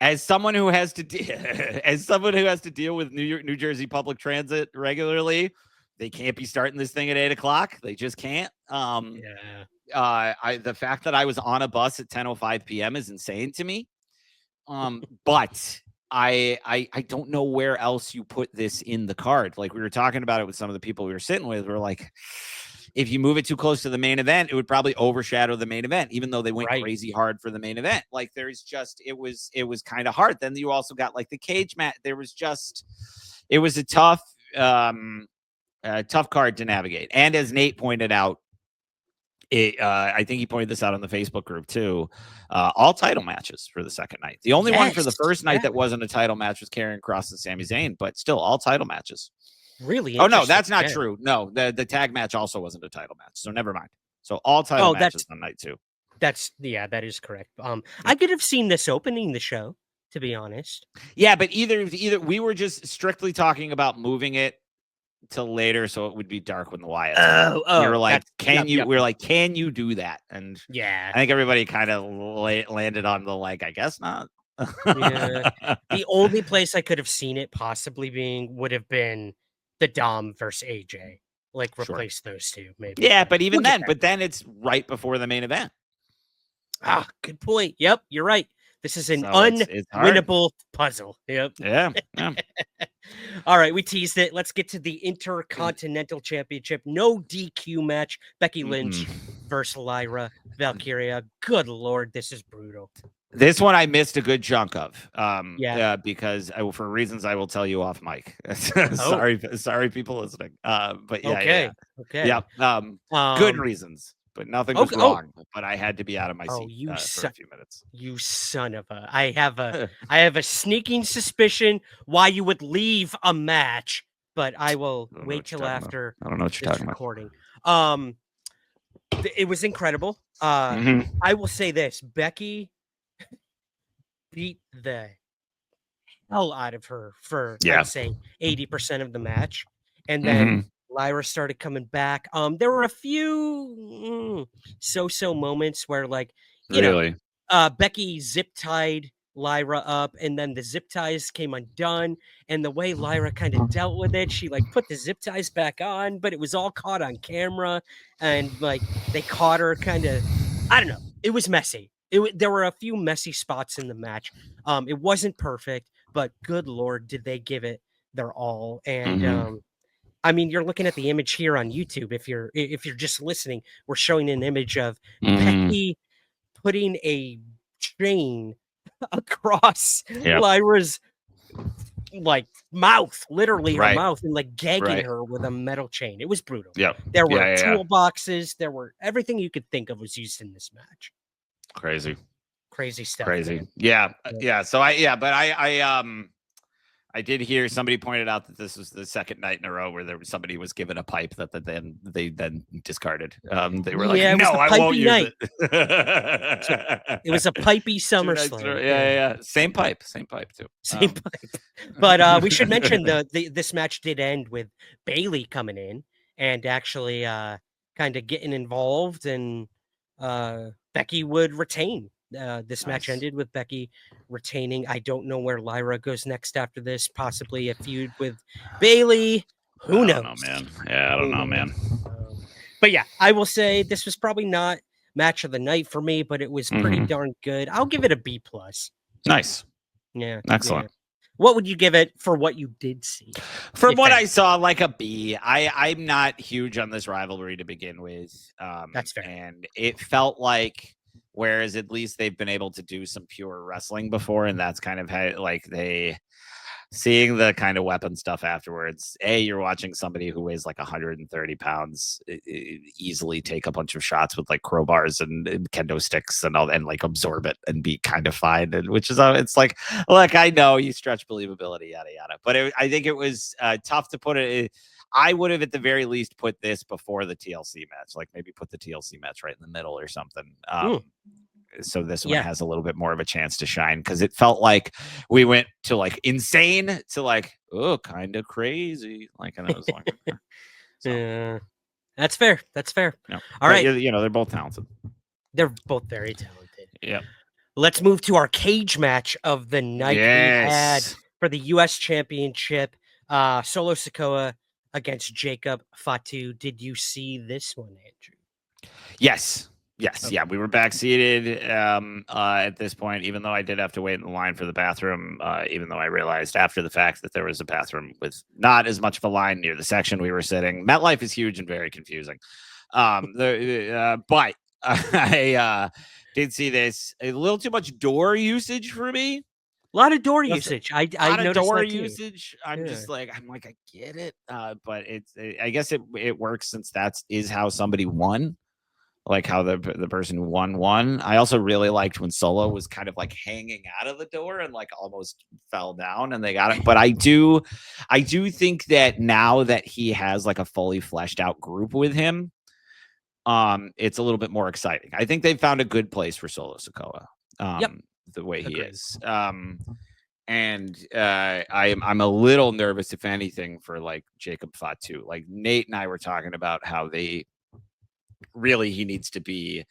As someone who has to deal with New Jersey public transit regularly, they can't be starting this thing at 8:00. They just can't. The fact that I was on a bus at 10:05 p.m. is insane to me. But I don't know where else you put this in the card. Like we were talking about it with some of the people we were sitting with. We're like, if you move it too close to the main event, it would probably overshadow the main event, even though they went crazy hard for the main event. Like there's just, it was kind of hard. Then you also got like the cage match. It was a tough card to navigate. And as Nate pointed out, I think he pointed this out on the Facebook group too. All title matches for the second night. The only one for the first night that wasn't a title match was Karrion Kross and Sami Zayn, but still all title matches. Really? Oh no, that's not true. No, the tag match also wasn't a title match, so never mind. So all title matches on night 2. That is correct. I could have seen this opening the show, to be honest. Yeah, but either we were just strictly talking about moving it till later, so it would be dark when the Wyatt. We were like, we were like, can you do that? And yeah, I think everybody kind of landed on the like, I guess not. Yeah. The only place I could have seen it possibly being would have been the Dom versus AJ. Like replace those two, maybe. Yeah, but even then, it's right before the main event. Ah, good point. Yep, you're right. This is an unwinnable puzzle. Yep. Yeah. All right, we teased it. Let's get to the Intercontinental Championship. No DQ match. Becky Lynch versus Lyra Valkyria. Good Lord, this is brutal. This one I missed a good chunk of. Because for reasons I will tell you off mic. Sorry, people listening. But yeah. Okay. Yeah. Good reasons. But nothing was wrong. But I had to be out of my seat for a few minutes. You son of a! I have a sneaking suspicion why you would leave a match, but I will wait till after. I don't know what you're talking recording. It was incredible. I will say this: Becky beat the hell out of her for I'd say 80% of the match, and then Lyra started coming back. There were a few so-so moments where, like, you know, Becky zip-tied Lyra up, and then the zip ties came undone, and the way Lyra kind of dealt with it, she, like, put the zip ties back on, but it was all caught on camera, and, like, they caught her kind of, I don't know. It was messy. There were a few messy spots in the match. It wasn't perfect, but good Lord, did they give it their all. And, I mean, you're looking at the image here on YouTube. If you're just listening, we're showing an image of Becky putting a chain across Lyra's like mouth, literally her mouth, and like gagging her with a metal chain. It was brutal. There were toolboxes. There were everything you could think of was used in this match. Crazy stuff. Crazy. Yeah. So I did hear somebody pointed out that this was the second night in a row where somebody was given a pipe that they then discarded. They were like, "No, I won't use it." It was a pipey SummerSlam. Yeah. Same pipe too. Same pipe. But we should mention this match did end with Bayley coming in and actually kind of getting involved, and Becky would retain. This match ended with Becky retaining. I don't know where Lyra goes next after this. Possibly a feud with Bayley. Who knows? I don't know, man. Yeah, I don't know, man. But yeah, I will say this was probably not match of the night for me, but it was pretty darn good. I'll give it a B+. Nice. Yeah. Excellent. Yeah. What would you give it for what you did see? From what I saw, like a B. I'm not huge on this rivalry to begin with. That's fair. And it felt like, whereas at least they've been able to do some pure wrestling before, and that's kind of how, like, seeing the kind of weapon stuff afterwards. You're watching somebody who weighs like 130 pounds easily take a bunch of shots with like crowbars and kendo sticks and all, and like absorb it and be kind of fine. And which is it's like, look, I know you stretch believability, yada yada, but I think it was tough to put it. I would have at the very least put this before the TLC match, like maybe put the TLC match right in the middle or something. So this one has a little bit more of a chance to shine, because it felt like we went to like insane to like, oh, kind of crazy. Like, and I was like, so. Yeah, that's fair. That's fair. No. All right. You know, they're both talented. They're both very talented. Yeah. Let's move to our cage match of the night. We had for the U.S. Championship, Solo Sikoa against Jacob Fatu. Did you see this one, Andrew? Yes. Yes. Okay. Yeah. We were backseated at this point, even though I did have to wait in the line for the bathroom, even though I realized after the fact that there was a bathroom with not as much of a line near the section we were sitting. MetLife is huge and very confusing. But I did see this. A little too much door usage for me. A lot of door usage. I noticed door that too. usage. I'm just like, I get it. But I guess it works since that is how somebody won. Like how the person who won. I also really liked when Solo was kind of like hanging out of the door and like almost fell down and they got it. But I do think that now that he has like a fully fleshed out group with him, it's a little bit more exciting. I think they've found a good place for Solo Sikoa. The way he is. And I'm a little nervous, if anything, for like Jacob Fatu. Like Nate and I were talking about how he needs to be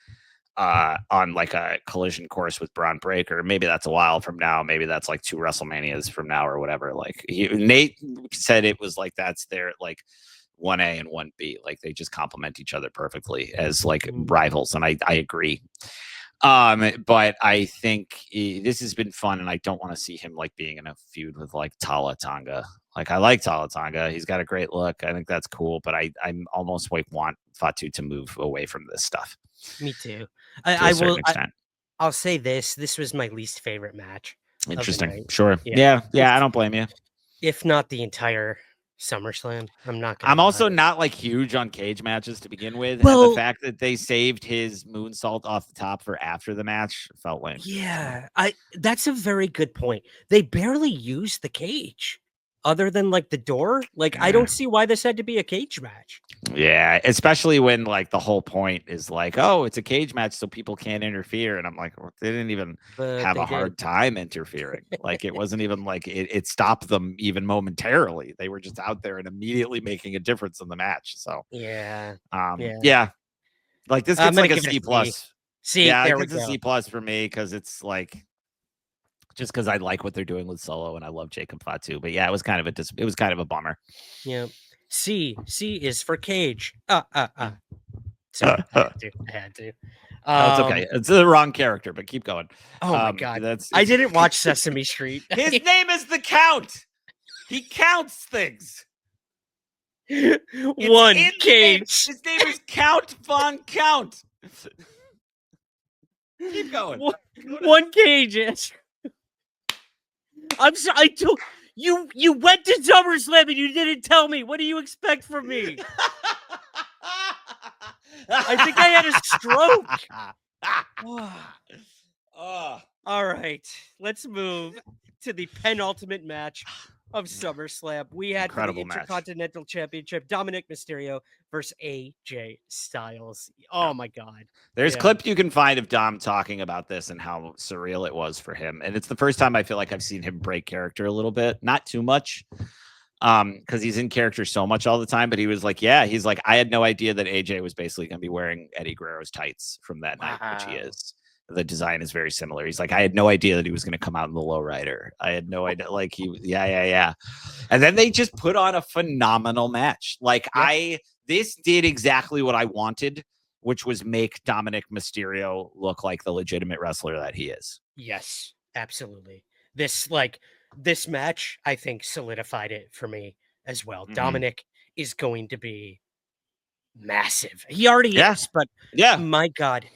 on like a collision course with Braun Breaker. Maybe that's a while from now. Maybe that's like 2 WrestleManias from now or whatever. Like Nate said, it was like that's their like 1A and 1B. Like they just complement each other perfectly as like rivals, and I agree. But I think this has been fun, and I don't want to see him like being in a feud with like Tala Tonga. Like I like Tala Tonga. He's got a great look. I think that's cool, but I'm almost like want Fatu to move away from this stuff. Me too. I'll say this. This was my least favorite match. Interesting. Sure. Yeah. I don't blame you. If not the entire SummerSlam. I'm also not like huge on cage matches to begin with. Well, and the fact that they saved his moonsault off the top for after the match felt lame. Yeah, that's a very good point. They barely used the cage other than like the door. Like I don't see why this had to be a cage match. Yeah, especially when like the whole point is like, oh, it's a cage match so people can't interfere. And I'm like, well, they didn't even have a hard time interfering. Like it wasn't even like it stopped them even momentarily. They were just out there and immediately making a difference in the match. So yeah. Like this gets like a C+. It's a C+ for me because it's like just because I like what they're doing with Solo and I love Jacob Fatu. But yeah, it was kind of a bummer. Yeah. C is for cage. So I had to. It's okay. It's the wrong character, but keep going. Oh my god. I didn't watch Sesame Street. His name is the Count. He counts things. One cage. His name is Count Von Count. Keep going. One cage. I'm sorry. I told you went to SummerSlam and you didn't tell me. What do you expect from me? I think I had a stroke. All right, let's move to the penultimate match of SummerSlam. We had the Intercontinental Championship, Dominic Mysterio versus AJ Styles. Oh my God. There's clip you can find of Dom talking about this and how surreal it was for him. And it's the first time I feel like I've seen him break character a little bit. Not too much. Because he's in character so much all the time, but he was like, I had no idea that AJ was basically going to be wearing Eddie Guerrero's tights from that night, which he is. The design is very similar. He's like, I had no idea that he was going to come out in the lowrider. I had no idea. Like yeah. And then they just put on a phenomenal match. This did exactly what I wanted, which was make Dominic Mysterio look like the legitimate wrestler that he is. Yes, absolutely. This match, I think, solidified it for me as well. Mm-hmm. Dominic is going to be massive. He already is, but my God.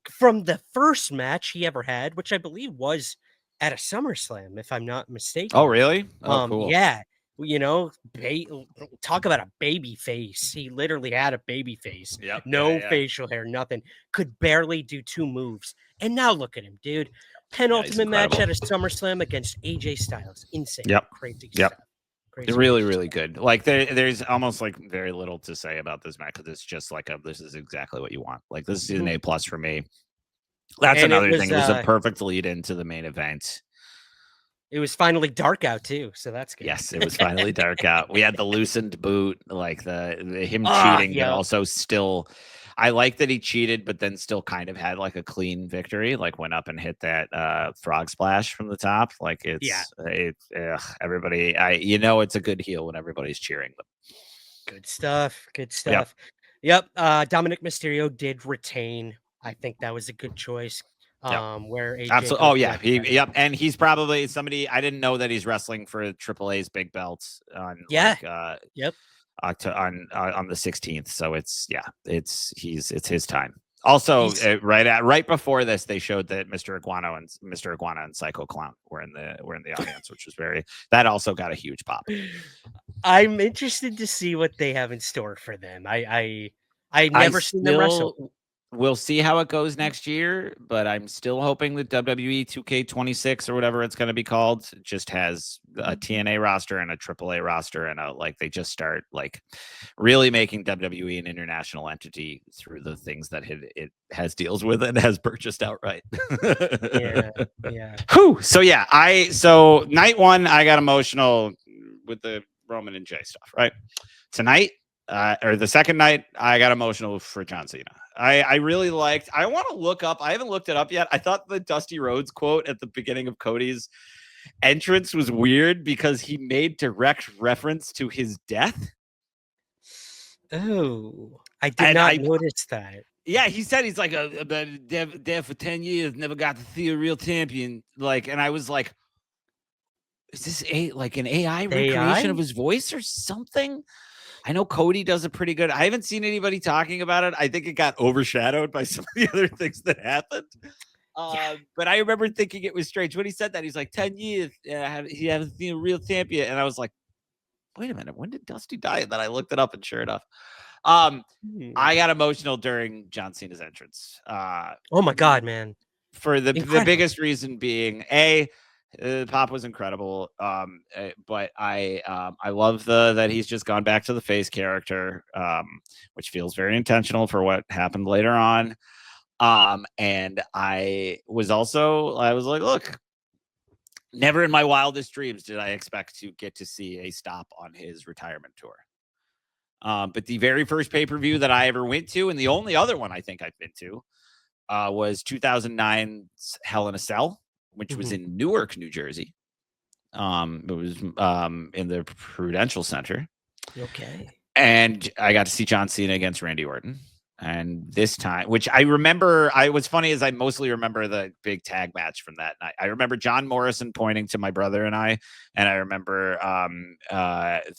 From the first match he ever had, which I believe was at a SummerSlam, if I'm not mistaken. Oh, really? Oh, cool. Yeah, you know, talk about a baby face. He literally had a baby face. Yep. No yeah. facial hair, nothing. Could barely do 2 moves. And now look at him, dude. Yeah, he's Penultimate match at incredible. a SummerSlam against AJ Styles. Insane. Yep. Crazy Yep. stuff. Crazy, Really, crazy really stuff. good. Like there's almost like very little to say about this match because it's just like this is exactly what you want. Like this is an A+ for me. That's And it another was, thing. It was a perfect lead into the main event. It was finally dark out too, so that's good. Yes, it was finally dark out. We had the loosened boot, like the him cheating, but yeah. also still. I like that he cheated, but then still kind of had like a clean victory. Like went up and hit that frog splash from the top. Like everybody. It's a good heel when everybody's cheering them. Good stuff. Good stuff. Yep. Dominic Mysterio did retain. I think that was a good choice. Where AJ absolutely. Oh yeah, and he's probably somebody. I didn't know that he's wrestling for AAA's big belts on on the 16th. So it's his time. Also, right before this, they showed that Mr. Iguana and Psycho Clown were in the audience, which was that also got a huge pop. I'm interested to see what they have in store for them. I never seen them wrestle. We'll see how it goes next year, but I'm still hoping that WWE 2K26 or whatever it's going to be called just has a TNA roster and a AAA roster, and they just start like really making WWE an international entity through the things that it has deals with and has purchased outright. yeah. Whew. So night one, I got emotional with the Roman and Jay stuff. Right tonight. Or the second night, I got emotional for John Cena. I really liked. I want to look up. I haven't looked it up yet. I thought the Dusty Rhodes quote at the beginning of Cody's entrance was weird because he made direct reference to his death. Oh, I did not notice that. Yeah, he said he's like dead for 10 years, never got to see a real champion. And I was like, is this an AI recreation of his voice or something? I know Cody does it pretty good. I haven't seen anybody talking about it. I think it got overshadowed by some of the other things that happened. But I remember thinking it was strange when he said that. He's like 10 years. He hasn't seen a real champion. And I was like, wait a minute. When did Dusty die? And then I looked it up, and sure enough, I got emotional during John Cena's entrance. Oh my God, man. For the biggest reason being Pop was incredible, but I love that he's just gone back to the face character, which feels very intentional for what happened later on. And I was like, look, never in my wildest dreams did I expect to get to see a stop on his retirement tour. But the very first pay-per-view that I ever went to, and the only other one I think I've been to, was 2009's Hell in a Cell, which was in Newark, New Jersey. It was in the Prudential Center. Okay. And I got to see John Cena against Randy Orton. And this time, which I remember, what's funny is I mostly remember the big tag match from that night. I remember John Morrison pointing to my brother and I remember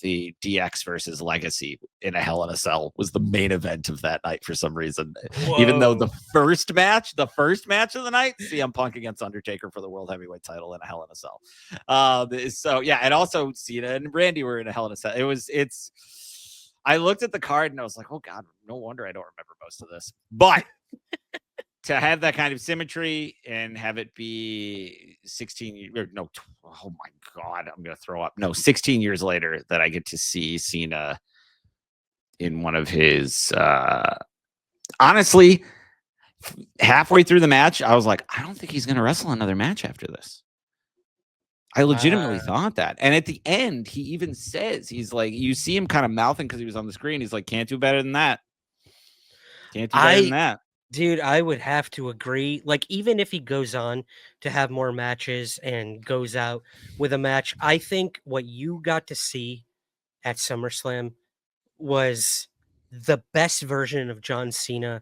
the DX versus Legacy in a Hell in a Cell was the main event of that night for some reason. Whoa. Even though the first match of the night, CM Punk against Undertaker for the World Heavyweight title in a Hell in a Cell. And also Cena and Randy were in a Hell in a Cell. I looked at the card and I was like, oh God, no wonder I don't remember most of this. But to have that kind of symmetry and have it be 16 years, oh my God, I'm going to throw up. No, 16 years later that I get to see Cena in one of his, honestly, halfway through the match, I was like, I don't think he's going to wrestle another match after this. I legitimately thought that. And at the end, he even says, he's like, you see him kind of mouthing because he was on the screen. He's like, can't do better than that. Can't do better than that. Dude, I would have to agree. Like, even if he goes on to have more matches and goes out with a match, I think what you got to see at SummerSlam was the best version of John Cena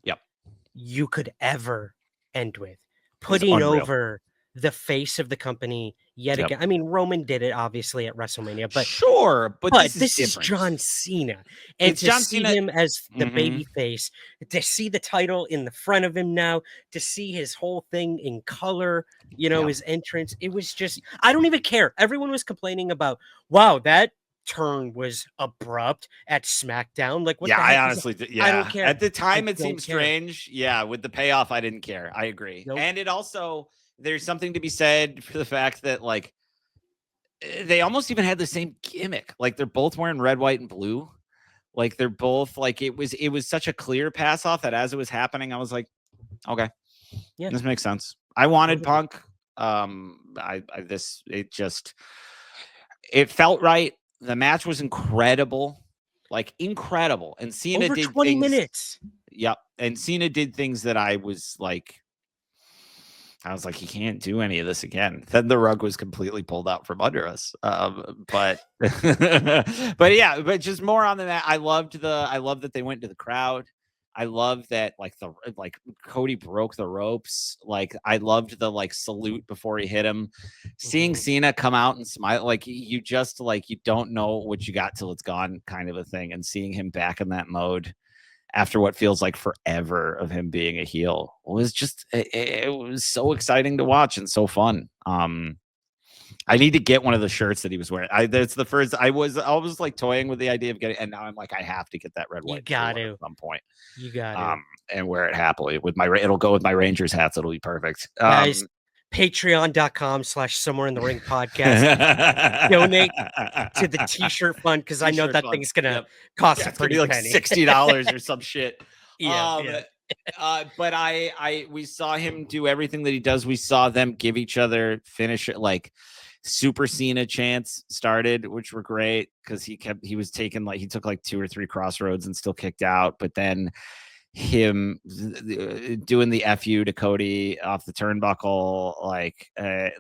you could ever end with. Putting over the face of the company yet again. I mean, Roman did it obviously at WrestleMania, but sure, but this is different. John Cena, and It's to John see Cena. him as the Mhm. baby face, to see the title in the front of him now, to see his whole thing in color, you know, Yeah. his entrance, it was just, I don't even care. Everyone was complaining about, wow, that turn was abrupt at SmackDown. Like, what Yeah, the I heck is that? honestly, I don't care. At the time, I it don't seemed care. strange. Yeah, with the payoff, I didn't care. I agree. Nope. And it also, there's something to be said for the fact that, like, they almost even had the same gimmick. Like, they're both wearing red, white, and blue. Like, they're both, like, it was such a clear pass off that as it was happening, I was like, okay, Yeah. this makes sense. I wanted Totally. Punk. It felt right. The match was incredible. Like, incredible. And Cena Over did 20 things. minutes. Yep. And Cena did things that I was like, he can't do any of this again. Then the rug was completely pulled out from under us. But but yeah, but just more on the mat. I love that they went to the crowd. I love that like Cody broke the ropes. Like, I loved the salute before he hit him. Seeing Cena come out and smile, like, you just you don't know what you got till it's gone, kind of a thing. And seeing him back in that mode after what feels like forever of him being a heel was just, it was so exciting to watch and so fun. I need to get one of the shirts that he was wearing. That's the first. I was like toying with the idea of getting, and now I'm like, I have to get that red, white, You got to at some point. You got to. And wear it happily with it'll go with my Rangers hats. It'll be perfect. Guys, patreon.com/somewhere in the ring podcast. Donate to the t-shirt fund, because I know that thing's gonna cost a pretty penny. $60 or some shit. Yeah. But we saw him do everything that he does. We saw them give each other finish it, like Super Cena chants started, which were great because he took like 2 or 3 crossroads and still kicked out. But then him doing the FU to Cody off the turnbuckle, it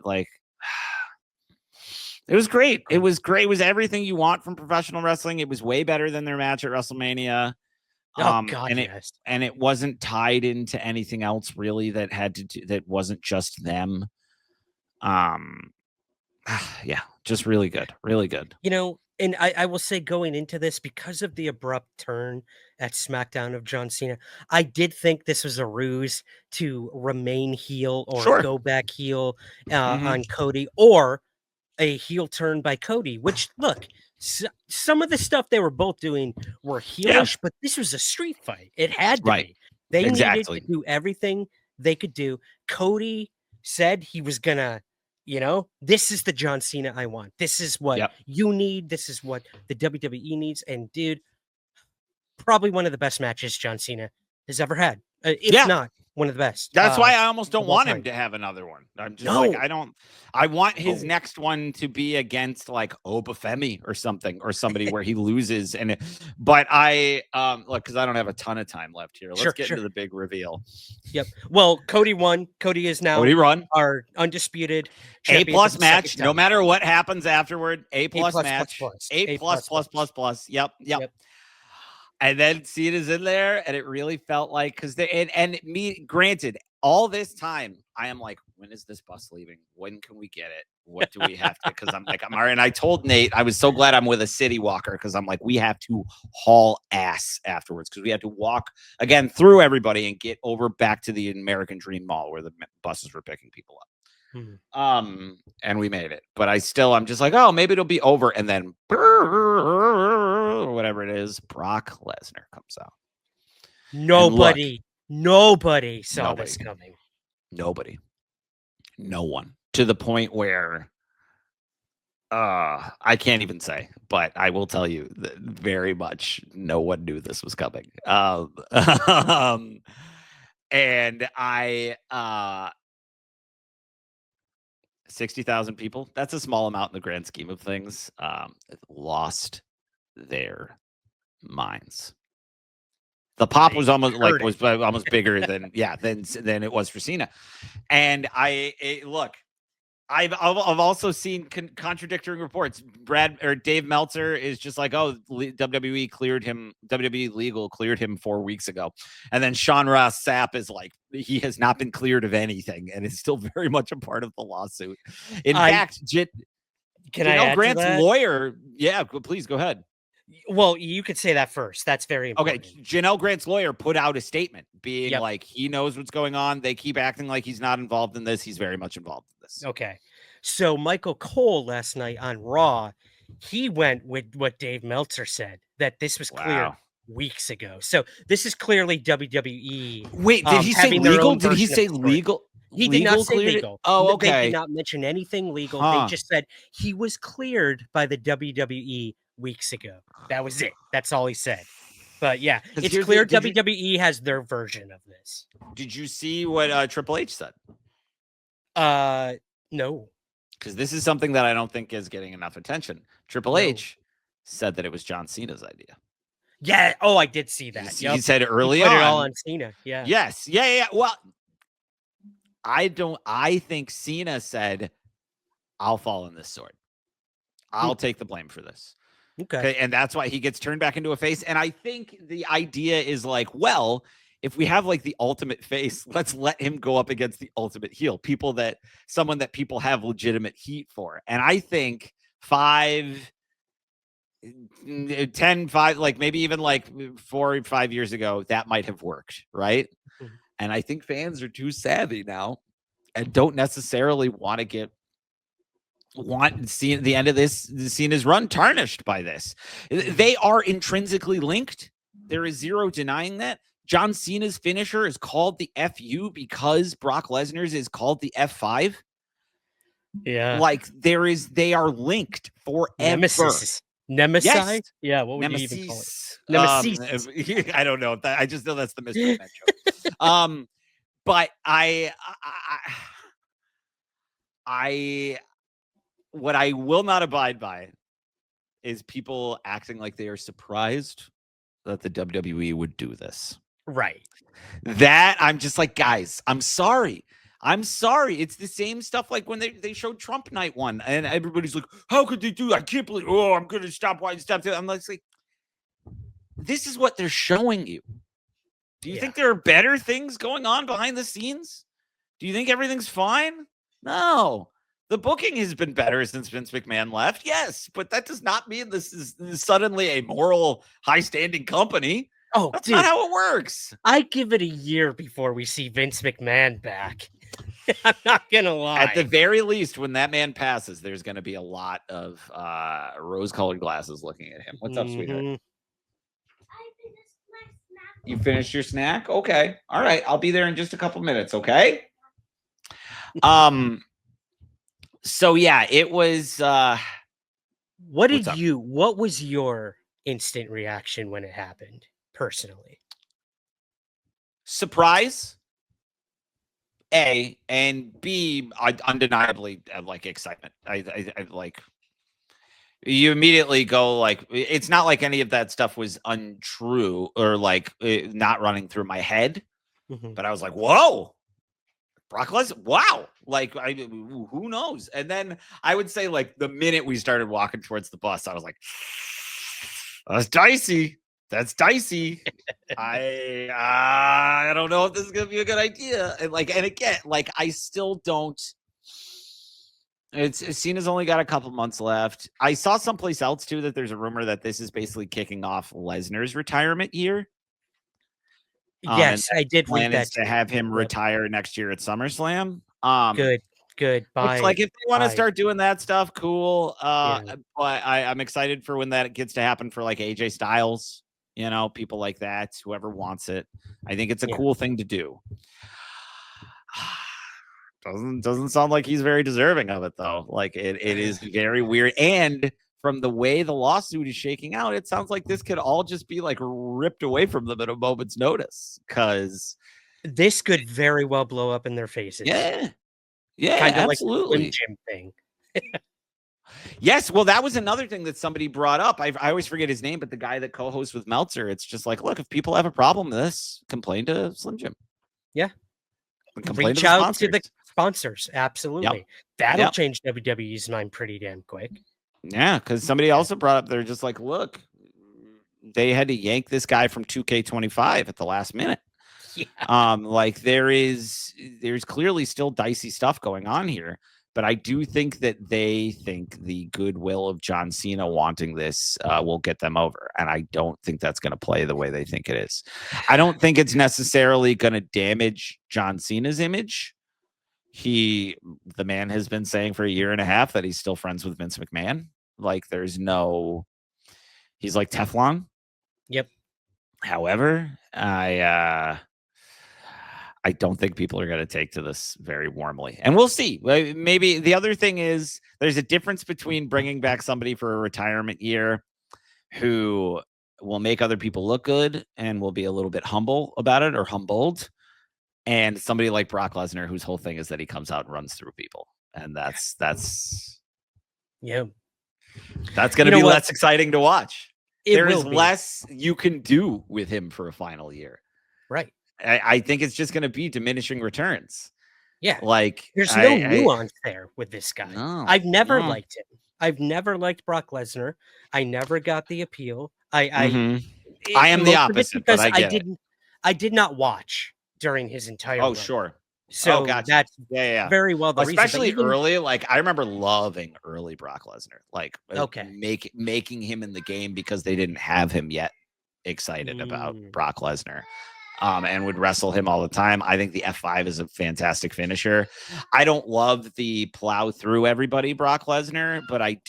was great. It was great. It was everything you want from professional wrestling. It was way better than their match at WrestleMania. Oh God, yes. And it wasn't tied into anything else really that wasn't just them. Yeah, just really good. Really good. You know, and I will say, going into this, because of the abrupt turn at SmackDown of John Cena, I did think this was a ruse to remain heel or go back heel on Cody, or a heel turn by Cody, which, look, some of the stuff they were both doing were heelish, but this was a street fight. It had to be. They needed to do everything they could do. Cody said he was gonna, this is the John Cena I want. This is what you need. This is what the WWE needs. And dude, probably one of the best matches John Cena has ever had. If not one of the best. That's why I almost don't want him to have another one. I'm just I want his next one to be against like Obafemi or something, or somebody where he loses. But I look, because I don't have a ton of time left here. Let's get into the big reveal. Yep. Well, Cody won. Cody is now our undisputed A+ match. No matter what happens afterward, A+ match. A+++++. Yep. And then Cena's in there, and it really felt like, because granted, all this time I am like, when is this bus leaving? When can we get it? What do we have to? Because I'm all right. And I told Nate, I was so glad I'm with a city walker, because I'm like, we have to haul ass afterwards, because we had to walk again through everybody and get over back to the American Dream Mall where the buses were picking people up. And we made it, but I'm just like, oh, maybe it'll be over. And then whatever it is, Brock Lesnar comes out. Nobody saw this coming. Nobody. No one. To the point where I can't even say, but I will tell you that very much no one knew this was coming. And 60,000 people. That's a small amount in the grand scheme of things. Lost their minds. The pop was almost bigger than it was for Cena. And look, I've also seen contradictory reports. Dave Meltzer is just like, oh, WWE cleared him. WWE legal cleared him 4 weeks ago, and then Sean Ross Sapp is like, he has not been cleared of anything and is still very much a part of the lawsuit. In fact, Janelle Grant's lawyer. Yeah, please go ahead. Well, you could say that first. That's very important. Okay, Janelle Grant's lawyer put out a statement being like, he knows what's going on. They keep acting like he's not involved in this. He's very much involved in this. Okay. So Michael Cole last night on Raw, he went with what Dave Meltzer said, that this was cleared weeks ago. So this is clearly WWE. Wait, did he say legal? Did he say legal? He did not say legal. Oh, okay. They did not mention anything legal. They just said he was cleared by the WWE weeks ago. That was it. That's all he said. But yeah, it's clear WWE has their version of this. Did you see what Triple H said? No. Because this is something that I don't think is getting enough attention. Triple H said that it was John Cena's idea. Yeah. Oh, I did see that. He said early on. Put it all on Cena. Yeah. Yes. Yeah. Well, I think Cena said, I'll fall on this sword. I'll take the blame for this. Okay. And that's why he gets turned back into a face. And I think the idea is like, well, if we have like the ultimate face, let's let him go up against the ultimate heel. Someone that people have legitimate heat for. And I think 5, 10, 5, like maybe even like 4 or 5 years ago, that might have worked. Right. Mm-hmm. And I think fans are too savvy now and don't necessarily want to see the end of this Cena's run tarnished by this. They are intrinsically linked. There is zero denying that. John Cena's finisher is called the FU because Brock Lesnar's is called the F5. Yeah. Like they are linked forever. Nemesis. Yes. Yeah. What would you even call it? Nemesis. I don't know. I just know that's the Mr. Metro. But what I will not abide by is people acting like they are surprised that the WWE would do this. Right. That I'm just like, guys, I'm sorry. It's the same stuff like when they showed Trump Night 1 and everybody's like, how could they do that? I can't believe, I'm going to stop watching stuff. I'm like, this is what they're showing you. Do you think there are better things going on behind the scenes? Do you think everything's fine? No. The booking has been better since Vince McMahon left. Yes, but that does not mean this is suddenly a moral, high-standing company. Oh, that's not how it works. I give it a year before we see Vince McMahon back. I'm not gonna lie. At the very least, when that man passes, there's going to be a lot of rose-colored glasses looking at him. What's up, sweetheart? You finished your snack? Okay. All right. I'll be there in just a couple minutes. Okay. So yeah, it was. What was your instant reaction when it happened? Personally, surprise. A and B, undeniably like excitement. I like. You immediately go like, it's not like any of that stuff was untrue or like not running through my head, but I was like, whoa. Brock Lesnar, wow. Like, who knows? And then I would say, like, the minute we started walking towards the bus, I was like, that's dicey. That's dicey. I don't know if this is going to be a good idea. And again, like, I still don't. Cena's only got a couple months left. I saw someplace else, too, that there's a rumor that this is basically kicking off Lesnar's retirement year. Yes, I did read that. To have him retire next year at SummerSlam. Good. Bye. Like if they want to start doing that stuff, cool. But I'm excited for when that gets to happen for like AJ Styles, people like that, whoever wants it. I think it's a cool thing to do. Doesn't sound like he's very deserving of it though. Like it is very weird. And from the way the lawsuit is shaking out, it sounds like this could all just be like ripped away from them at a moment's notice. Because this could very well blow up in their faces. Yeah, kind of absolutely. Like the Slim Jim thing. Yes, well, that was another thing that somebody brought up. I always forget his name, but the guy that co-hosts with Meltzer, it's just like, look, if people have a problem with this, complain to Slim Jim. Yeah. Reach out to Sponsors, absolutely. That'll Yep. change WWE's mind pretty damn quick. Yeah, because somebody also brought up, they're just like, look, they had to yank this guy from 2K25 at the last minute. Yeah. Like there's clearly still dicey stuff going on here, but I do think that they think the goodwill of John Cena wanting this will get them over, and I don't think that's going to play the way they think it is. I don't think it's necessarily going to damage John Cena's image. The man has been saying for a year and a half that he's still friends with Vince McMahon. Like he's like Teflon. Yep. However, I don't think people are going to take to this very warmly, and we'll see. Maybe the other thing is there's a difference between bringing back somebody for a retirement year who will make other people look good and will be a little bit humble about it or humbled, and somebody like Brock Lesnar, whose whole thing is that he comes out and runs through people. And that's Yeah. That's going to be less exciting to watch. There is less you can do with him for a final year. Right. I think it's just going to be diminishing returns. Yeah. Like there's no nuance there with this guy. No, I've never liked him. I've never liked Brock Lesnar. I never got the appeal. I am the opposite because but I did not watch during his entire run. Sure. So gotcha. That's yeah. very well the especially reason, early. Like I remember loving early Brock Lesnar. Like okay, making him in the game because they didn't have him yet. Excited about Brock Lesnar. And would wrestle him all the time. I think the F5 is a fantastic finisher. I don't love the plow through everybody Brock Lesnar, but I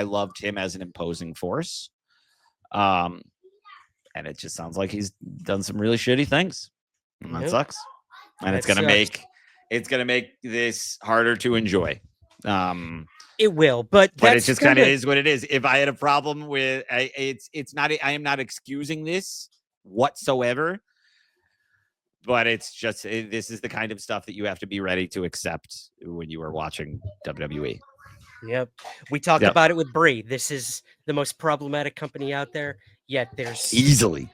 loved him as an imposing force. And it just sounds like he's done some really shitty things. And that sucks. And it's gonna make this harder to enjoy. It will, but it just kind of is what it is. If I had a problem with it's not, I am not excusing this whatsoever, but it's just this is the kind of stuff that you have to be ready to accept when you are watching WWE. Yep, we talked about it with Brie. This is the most problematic company out there, yet there's easily.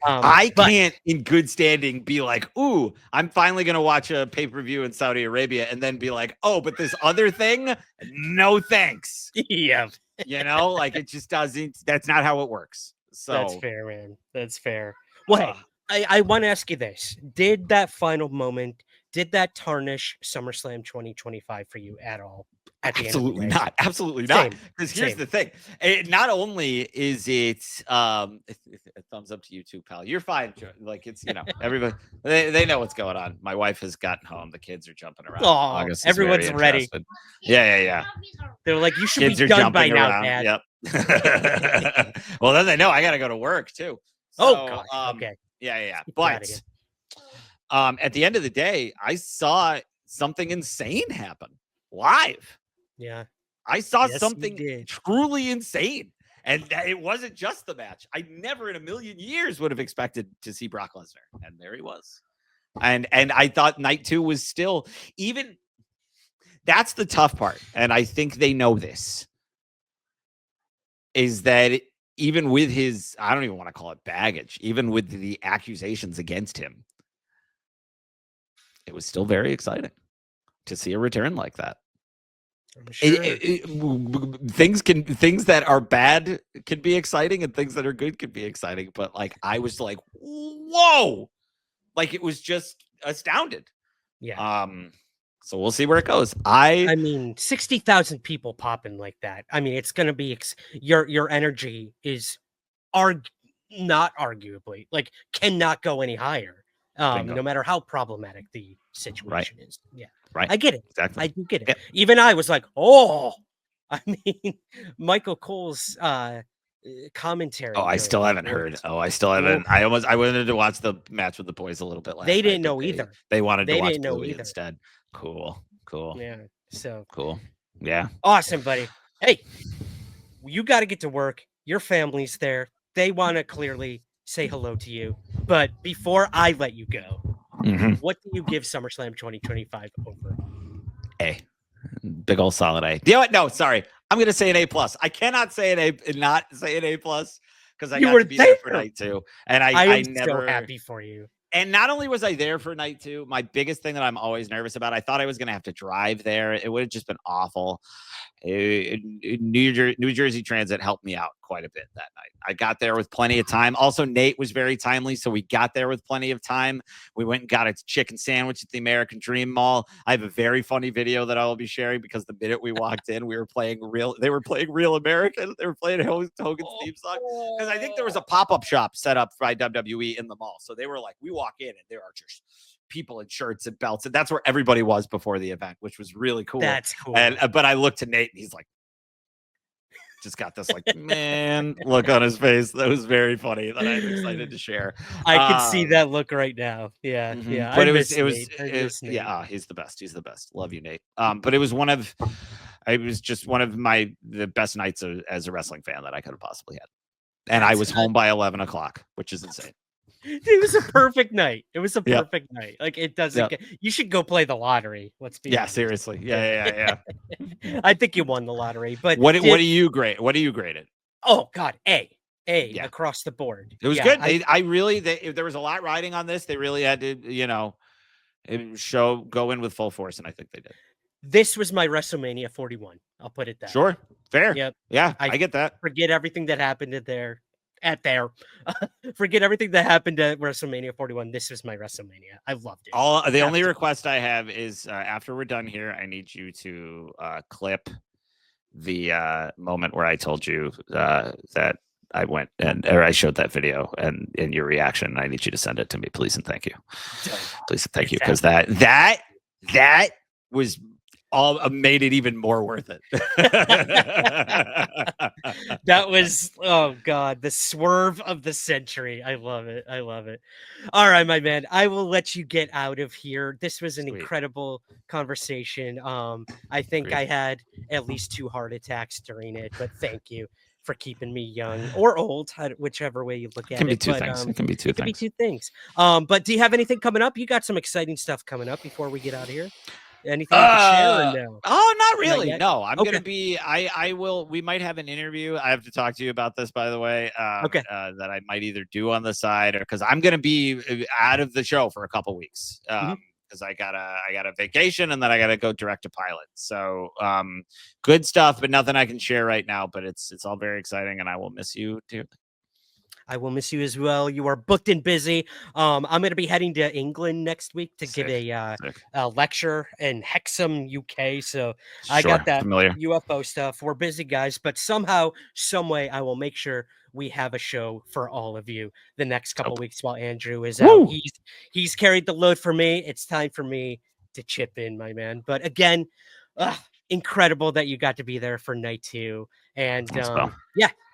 I can't in good standing be like, ooh, I'm finally gonna watch a pay-per-view in Saudi Arabia and then be like, oh, but this other thing, no thanks. Yeah. You know, like it just doesn't. That's not how it works. So that's fair, man. That's fair. Well, hey, I want to ask you this: did that final moment, did that tarnish SummerSlam 2025 for you at all? Absolutely not. Absolutely not. Because here's the thing: not only is it a thumbs up to you too, pal. You're fine. Like it's everybody they know what's going on. My wife has gotten home. The kids are jumping around. Oh, everyone's ready. Yeah. They're like, you should kids be done by now, Dad. Yep. Well, then they know I got to go to work too. So, God. Okay. Yeah. But at the end of the day, I saw something insane happen live. Yeah. I saw something truly insane. And it wasn't just the match. I never in a million years would have expected to see Brock Lesnar. And there he was. And I thought night 2 was still even. That's the tough part. And I think they know this. Is that even with his, I don't even want to call it baggage, even with the accusations against him, it was still very exciting to see a return like that. Sure. Things that are bad can be exciting and things that are good can be exciting. But like, I was like, whoa, like it was just astounded. Yeah. So we'll see where it goes. I mean, 60,000 people popping like that. I mean, it's going to be your energy is not arguably like cannot go any higher. No matter how problematic the situation is. Yeah. Right. I get it. Exactly. I do get it. Yep. Even I was like, oh, I mean, Michael Cole's commentary. Oh, I still haven't heard. I still haven't. I wanted to watch the match with the boys a little bit last They didn't know either. They wanted to watch Bluey instead. Cool. Yeah. So cool. Yeah. Awesome, buddy. Hey, you got to get to work. Your family's there. They want to clearly say hello to you. But before I let you go, what do you give SummerSlam 2025 over? A. Big old solid A. You know what? No, sorry. I'm going to say an A+. I cannot say an A and not say an A+, because I got to be there for night 2. And I am never so happy for you. And not only was I there for night 2, my biggest thing that I'm always nervous about, I thought I was going to have to drive there. It would have just been awful. New Jersey Transit helped me out quite a bit that night. I got there with plenty of time. Also, Nate was very timely, so we got there with plenty of time. We went and got a chicken sandwich at the American Dream Mall. I have a very funny video that I will be sharing because the minute we walked in, they were playing Real American. They were playing Hogan's theme song. Because I think there was a pop-up shop set up by WWE in the mall. So they were like, we walk in and there are just people in shirts and belts, and that's where everybody was before the event, which was really cool. That's cool. And but I looked to Nate and he's like, just got this like man look on his face. That was very funny that I'm excited to share. I can see that look right now. Yeah, yeah. But Nate. yeah, he's the best. He's the best. Love you, Nate. But it was just one of the best nights as a wrestling fan that I could have possibly had. And I was home by 11 o'clock, which is insane. It was a perfect night. It was a perfect night. Like it doesn't get, you should go play the lottery. Let's be honest. Seriously. Yeah. I think you won the lottery, but what do you grade? What do you grade it? Oh God, A across the board. It was good. There was a lot riding on this. They really had to, go in with full force, and I think they did. This was my WrestleMania 41. I'll put it that. Sure. Fair. Yep. Yeah, I get that. Forget everything that happened forget everything that happened at WrestleMania 41. This was my WrestleMania. I loved it. The only request I have is after we're done here, I need you to clip the moment where I told you that I went or I showed that video and your reaction. I need you to send it to me, please and thank you. Please and thank you, because that was all made it even more worth it. That was, oh God, the swerve of the century. I love it. All right, my man, I will let you get out of here. This was an incredible conversation. I think I had at least 2 heart attacks during it, but thank you for keeping me young or old, whichever way you look at it. It can be two things. But do you have anything coming up? You got some exciting stuff coming up before we get out of here. Anything you can share or no? Oh, not really. No, I'm going to be, I will, we might have an interview. I have to talk to you about this, by the way, that I might either do on the side or because I'm going to be out of the show for a couple weeks. Because I got a vacation and then I got to go direct to pilot. So good stuff, but nothing I can share right now, but it's all very exciting and I will miss you too. I will miss you as well. You are booked and busy. I'm going to be heading to England next week to give a lecture in Hexham, UK. So I got that UFO stuff. We're busy, guys, but somehow, some way, I will make sure we have a show for all of you the next couple of weeks while Andrew is out. He's carried the load for me. It's time for me to chip in, my man. But again, incredible that you got to be there for night 2. And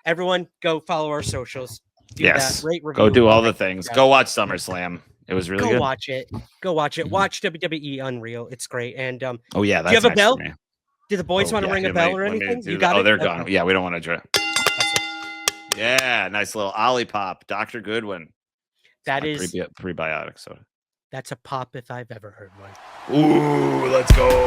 everyone go follow our socials. Do that, rate, review, go do all the things. Go watch SummerSlam. It was really good. Watch it. Go watch it. Watch WWE Unreal. It's great. And that's do you have a bell? Do the boys want to ring a bell or anything? You got it? They're gone. Yeah, we don't want to. Yeah, nice little Olipop, Dr. Goodwin. That is prebiotic soda. That's a pop if I've ever heard one. Ooh, let's go.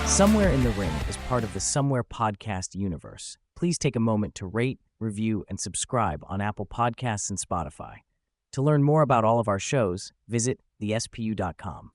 Somewhere in the Ring is part of the Somewhere podcast universe. Please take a moment to rate, review, and subscribe on Apple Podcasts and Spotify. To learn more about all of our shows, visit thespu.com.